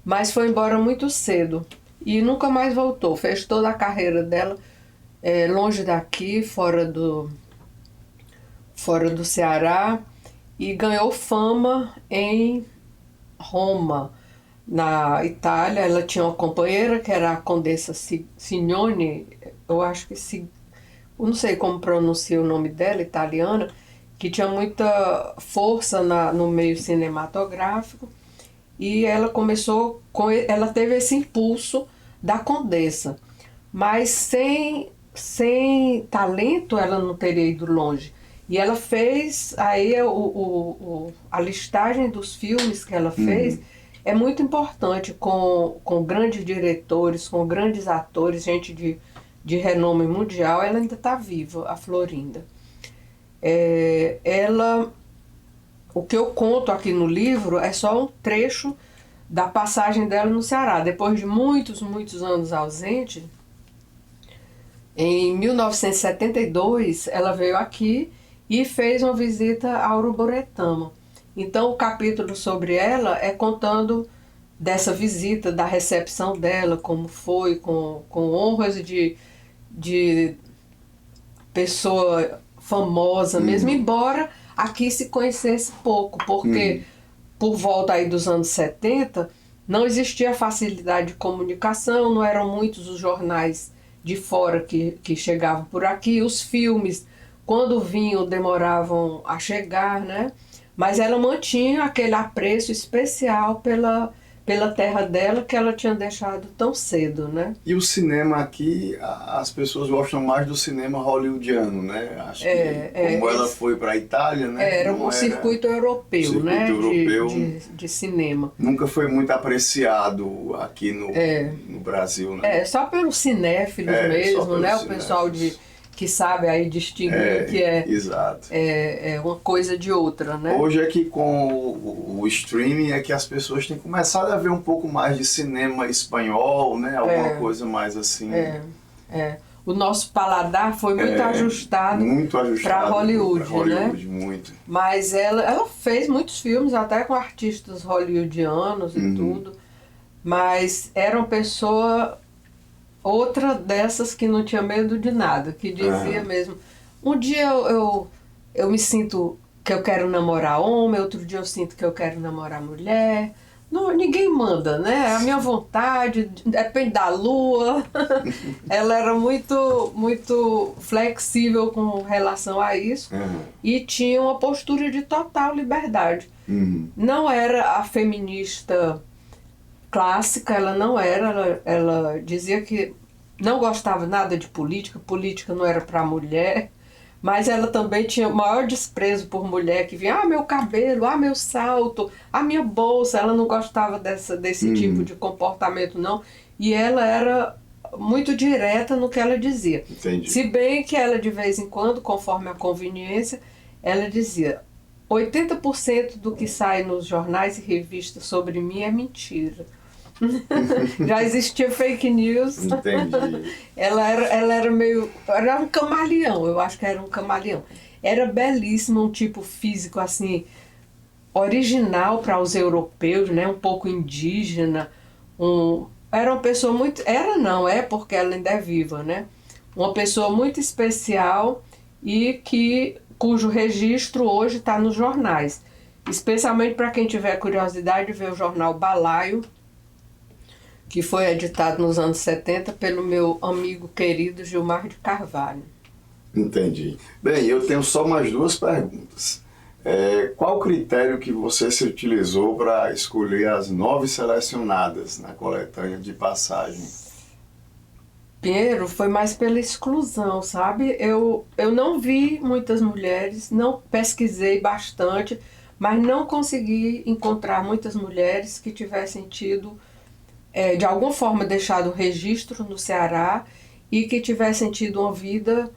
mas foi embora muito cedo e nunca mais voltou. Fez toda a carreira dela longe daqui, fora do Ceará, e ganhou fama em Roma, na Itália. Ela tinha uma companheira que era a Condessa Signoni, eu acho que eu não sei como pronuncia o nome dela, italiana, que tinha muita força no meio cinematográfico, e ela ela teve esse impulso da Condessa, mas sem talento ela não teria ido longe. E ela fez, aí a listagem dos filmes que ela fez é muito importante, com grandes diretores, com grandes atores, gente de renome mundial. Ela ainda está viva, a Florinda. O que eu conto aqui no livro é só um trecho da passagem dela no Ceará. Depois de muitos anos ausente, em 1972, ela veio aqui e fez uma visita a Uruburetama. Então, o capítulo sobre ela é contando dessa visita, da recepção dela, como foi, com honras de pessoa famosa mesmo, embora aqui se conhecesse pouco, porque por volta aí dos anos 70, não existia facilidade de comunicação, não eram muitos os jornais de fora que chegavam por aqui, os filmes, quando vinham, demoravam a chegar, né? Mas ela mantinha aquele apreço especial pela terra dela, que ela tinha deixado tão cedo, né? E o cinema aqui, as pessoas gostam mais do cinema hollywoodiano, né? Acho que como ela foi para a Itália, né? Era um circuito europeu, né? De cinema. Nunca foi muito apreciado aqui no Brasil, né? Só pelos cinéfilos mesmo, né? O pessoal que sabe aí distinguir que exato. É uma coisa de outra, né? Hoje é que com o streaming é que as pessoas têm começado a ver um pouco mais de cinema espanhol, né? Alguma coisa mais assim. O nosso paladar foi muito ajustado para Hollywood, né? Muito. Mas ela fez muitos filmes, até com artistas hollywoodianos e tudo, mas era uma pessoa... Outra dessas que não tinha medo de nada, que dizia mesmo, um dia eu me sinto que eu quero namorar homem, outro dia eu sinto que eu quero namorar mulher. Não, ninguém manda, né? É a minha vontade, depende da lua. Ela era muito flexível com relação a isso e tinha uma postura de total liberdade. Não era a feminista clássica, ela não era, ela dizia que não gostava nada de política não era para mulher, mas ela também tinha o maior desprezo por mulher, que vinha, meu cabelo, meu salto, a minha bolsa. Ela não gostava desse tipo de comportamento, não, e ela era muito direta no que ela dizia. Entendi. Se bem que ela, de vez em quando, conforme a conveniência, ela dizia, 80% do que sai nos jornais e revistas sobre mim é mentira. Já existia fake news. Entendi. Ela era um camaleão, eu acho que era um camaleão. Era belíssima, um tipo físico assim, original para os europeus, né? Um pouco indígena. Era uma pessoa muito... porque ela ainda é viva, né? Uma pessoa muito especial e cujo registro hoje está nos jornais. Especialmente para quem tiver curiosidade de ver o jornal Balaio, que foi editado nos anos 70 pelo meu amigo querido Gilmar de Carvalho. Entendi. Bem, eu tenho só mais duas perguntas. Qual o critério que você se utilizou para escolher as 9 selecionadas na coletânea de passagem? Pinheiro, foi mais pela exclusão, sabe? Eu não vi muitas mulheres, não pesquisei bastante, mas não consegui encontrar muitas mulheres que tivessem tido, de alguma forma, deixado registro no Ceará e que tivessem tido uma vida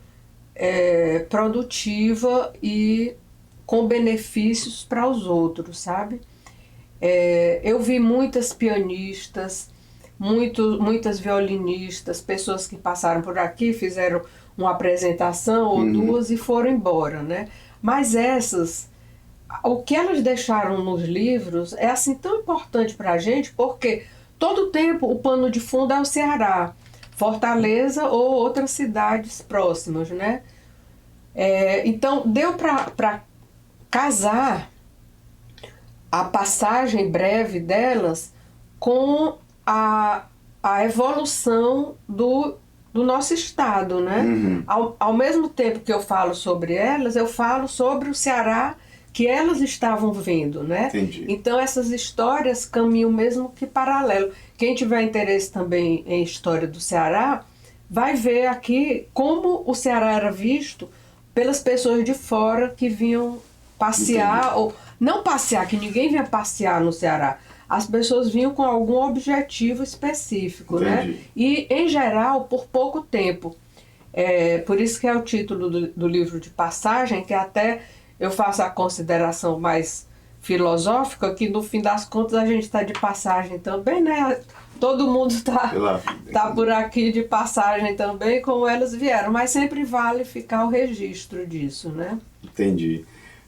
produtiva e com benefícios para os outros, sabe? Eu vi muitas pianistas, muitas violinistas, pessoas que passaram por aqui, fizeram uma apresentação ou duas e foram embora, né? Mas essas, o que elas deixaram nos livros é assim tão importante para a gente, porque todo tempo o pano de fundo é o Ceará, Fortaleza ou outras cidades próximas, né? Então deu para casar a passagem breve delas com a evolução do nosso estado, né? Ao mesmo tempo que eu falo sobre elas, eu falo sobre o Ceará que elas estavam vendo, né? Entendi. Então essas histórias caminham mesmo que paralelo. Quem tiver interesse também em história do Ceará, vai ver aqui como o Ceará era visto pelas pessoas de fora que vinham passear, ou não passear, que ninguém vinha passear no Ceará. As pessoas vinham com algum objetivo específico, né? E, em geral, por pouco tempo. Por isso que é o título do livro de passagem, que até eu faço a consideração mais filosófica, que no fim das contas a gente está de passagem também, né? Todo mundo tá por aqui de passagem também, como elas vieram, mas sempre vale ficar o registro disso, né? Entendi.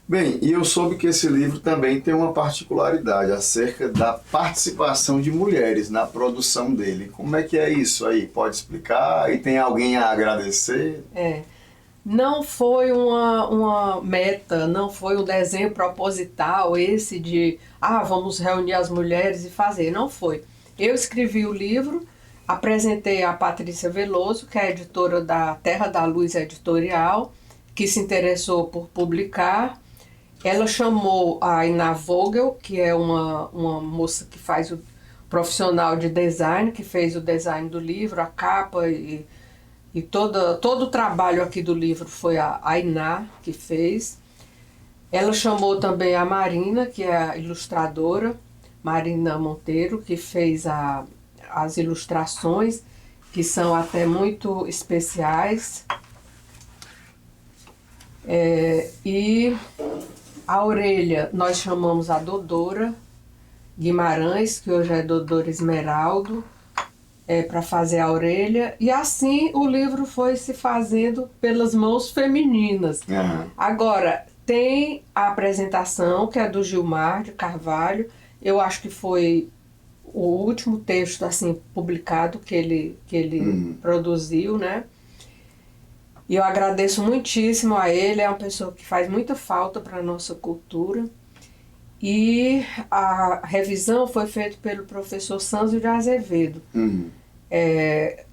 Bem, e eu soube que esse livro também tem uma particularidade acerca da participação de mulheres na produção dele. Como é que é isso aí? Pode explicar? E tem alguém a agradecer? Não foi uma meta, não foi um desenho proposital esse de, vamos reunir as mulheres e fazer. Não foi. Eu escrevi o livro, apresentei a Patrícia Veloso, que é a editora da Terra da Luz Editorial, que se interessou por publicar. Ela chamou a Iná Vogel, que é uma moça que faz o profissional de design, que fez o design do livro, a capa e todo o trabalho aqui do livro foi a Iná que fez. Ela chamou também a Marina, que é a ilustradora, Marina Monteiro, que fez as ilustrações, que são até muito especiais. E a orelha nós chamamos a Dodora Guimarães, que hoje é Dodora Esmeraldo, para fazer a orelha. E assim o livro foi se fazendo pelas mãos femininas. Agora, tem a apresentação, que é do Gilmar de Carvalho. Eu acho que foi o último texto assim publicado que ele produziu, né? E eu agradeço muitíssimo a ele, é uma pessoa que faz muita falta para a nossa cultura. E a revisão foi feita pelo professor Sâncio de Azevedo,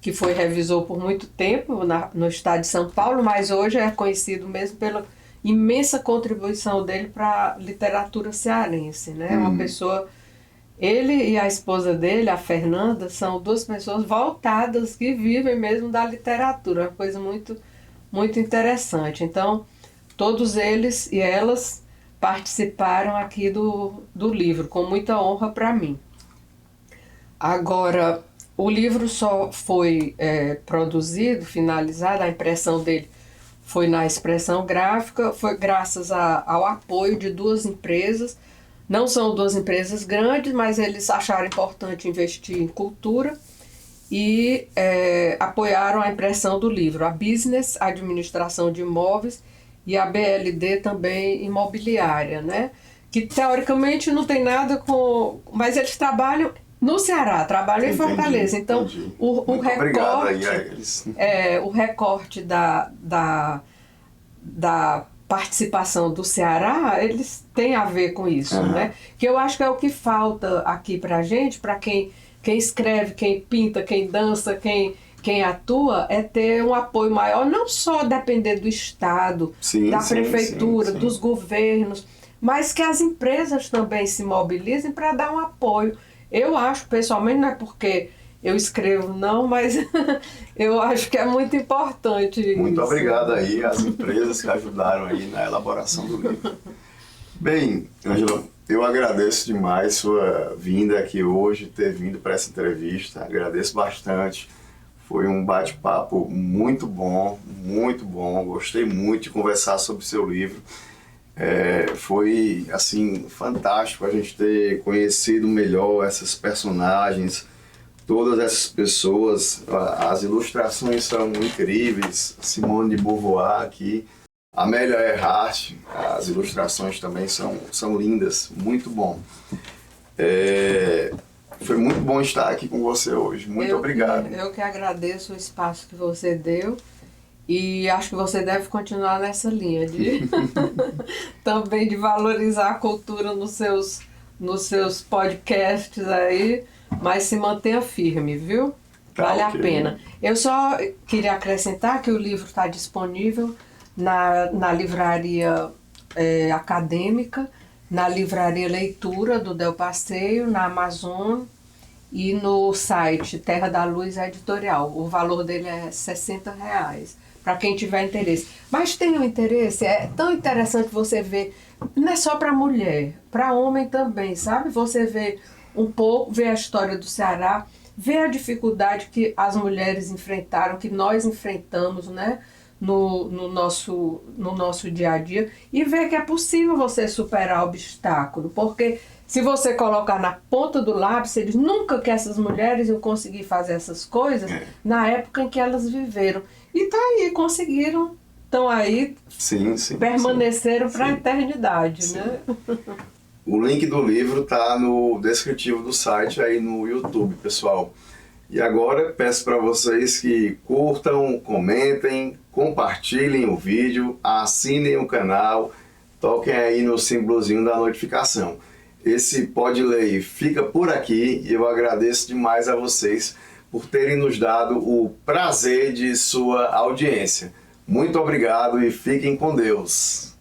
que foi revisor por muito tempo no estado de São Paulo, mas hoje é conhecido mesmo pela imensa contribuição dele para a literatura cearense, né? Uma pessoa, ele e a esposa dele, a Fernanda, são duas pessoas voltadas que vivem mesmo da literatura, uma coisa muito, muito interessante. Então, todos eles e elas participaram aqui do livro, com muita honra para mim. Agora, o livro só foi produzido, finalizado, a impressão dele foi na Expressão Gráfica, foi graças ao apoio de duas empresas. Não são duas empresas grandes, mas eles acharam importante investir em cultura e apoiaram a impressão do livro. A Business, Administração de Imóveis, e a BLD também imobiliária, né? Que teoricamente não tem nada com... Mas eles trabalham no Ceará, trabalham em Fortaleza. Então, o recorte, o recorte da participação do Ceará, eles têm a ver com isso, né? Que eu acho que é o que falta aqui pra gente, para quem escreve, quem pinta, quem dança, quem atua, é ter um apoio maior, não só depender do Estado, da prefeitura, dos governos, mas que as empresas também se mobilizem para dar um apoio. Eu acho, pessoalmente, não é porque eu escrevo não, mas eu acho que é muito importante Muito isso. obrigado aí às empresas que ajudaram aí na elaboração do livro. Bem, Ângela, eu agradeço demais sua vinda aqui hoje, ter vindo para essa entrevista, agradeço bastante. Foi um bate-papo muito bom, gostei muito de conversar sobre o seu livro. Foi, assim, fantástico a gente ter conhecido melhor essas personagens, todas essas pessoas. As ilustrações são incríveis, Simone de Beauvoir aqui, Amélia Earhart, as ilustrações também são lindas, muito bom. Foi muito bom estar aqui com você hoje, muito obrigado. Eu que agradeço o espaço que você deu. E acho que você deve continuar nessa linha de também de valorizar a cultura nos seus podcasts aí, mas se mantenha firme, viu? Vale a pena. Eu só queria acrescentar que o livro está disponível na livraria acadêmica, na livraria Leitura do Del Passeio, na Amazon e no site Terra da Luz Editorial. O valor dele é R$60. Para quem tiver interesse. Mas tenha um interesse, é tão interessante você ver, não é só para mulher, para homem também, sabe? Você vê um pouco, vê a história do Ceará, vê a dificuldade que as mulheres enfrentaram, que nós enfrentamos, né? No nosso dia a dia, e ver que é possível você superar obstáculo, porque se você colocar na ponta do lápis, eles nunca que essas mulheres iam conseguir fazer essas coisas na época em que elas viveram. E tá aí, conseguiram, estão aí, permaneceram para a eternidade, né? O link do livro tá no descritivo do site aí no YouTube, pessoal. E agora peço para vocês que curtam, comentem, compartilhem o vídeo, assinem o canal, toquem aí no símbolozinho da notificação. Esse Pode Ler fica por aqui e eu agradeço demais a vocês por terem nos dado o prazer de sua audiência. Muito obrigado e fiquem com Deus.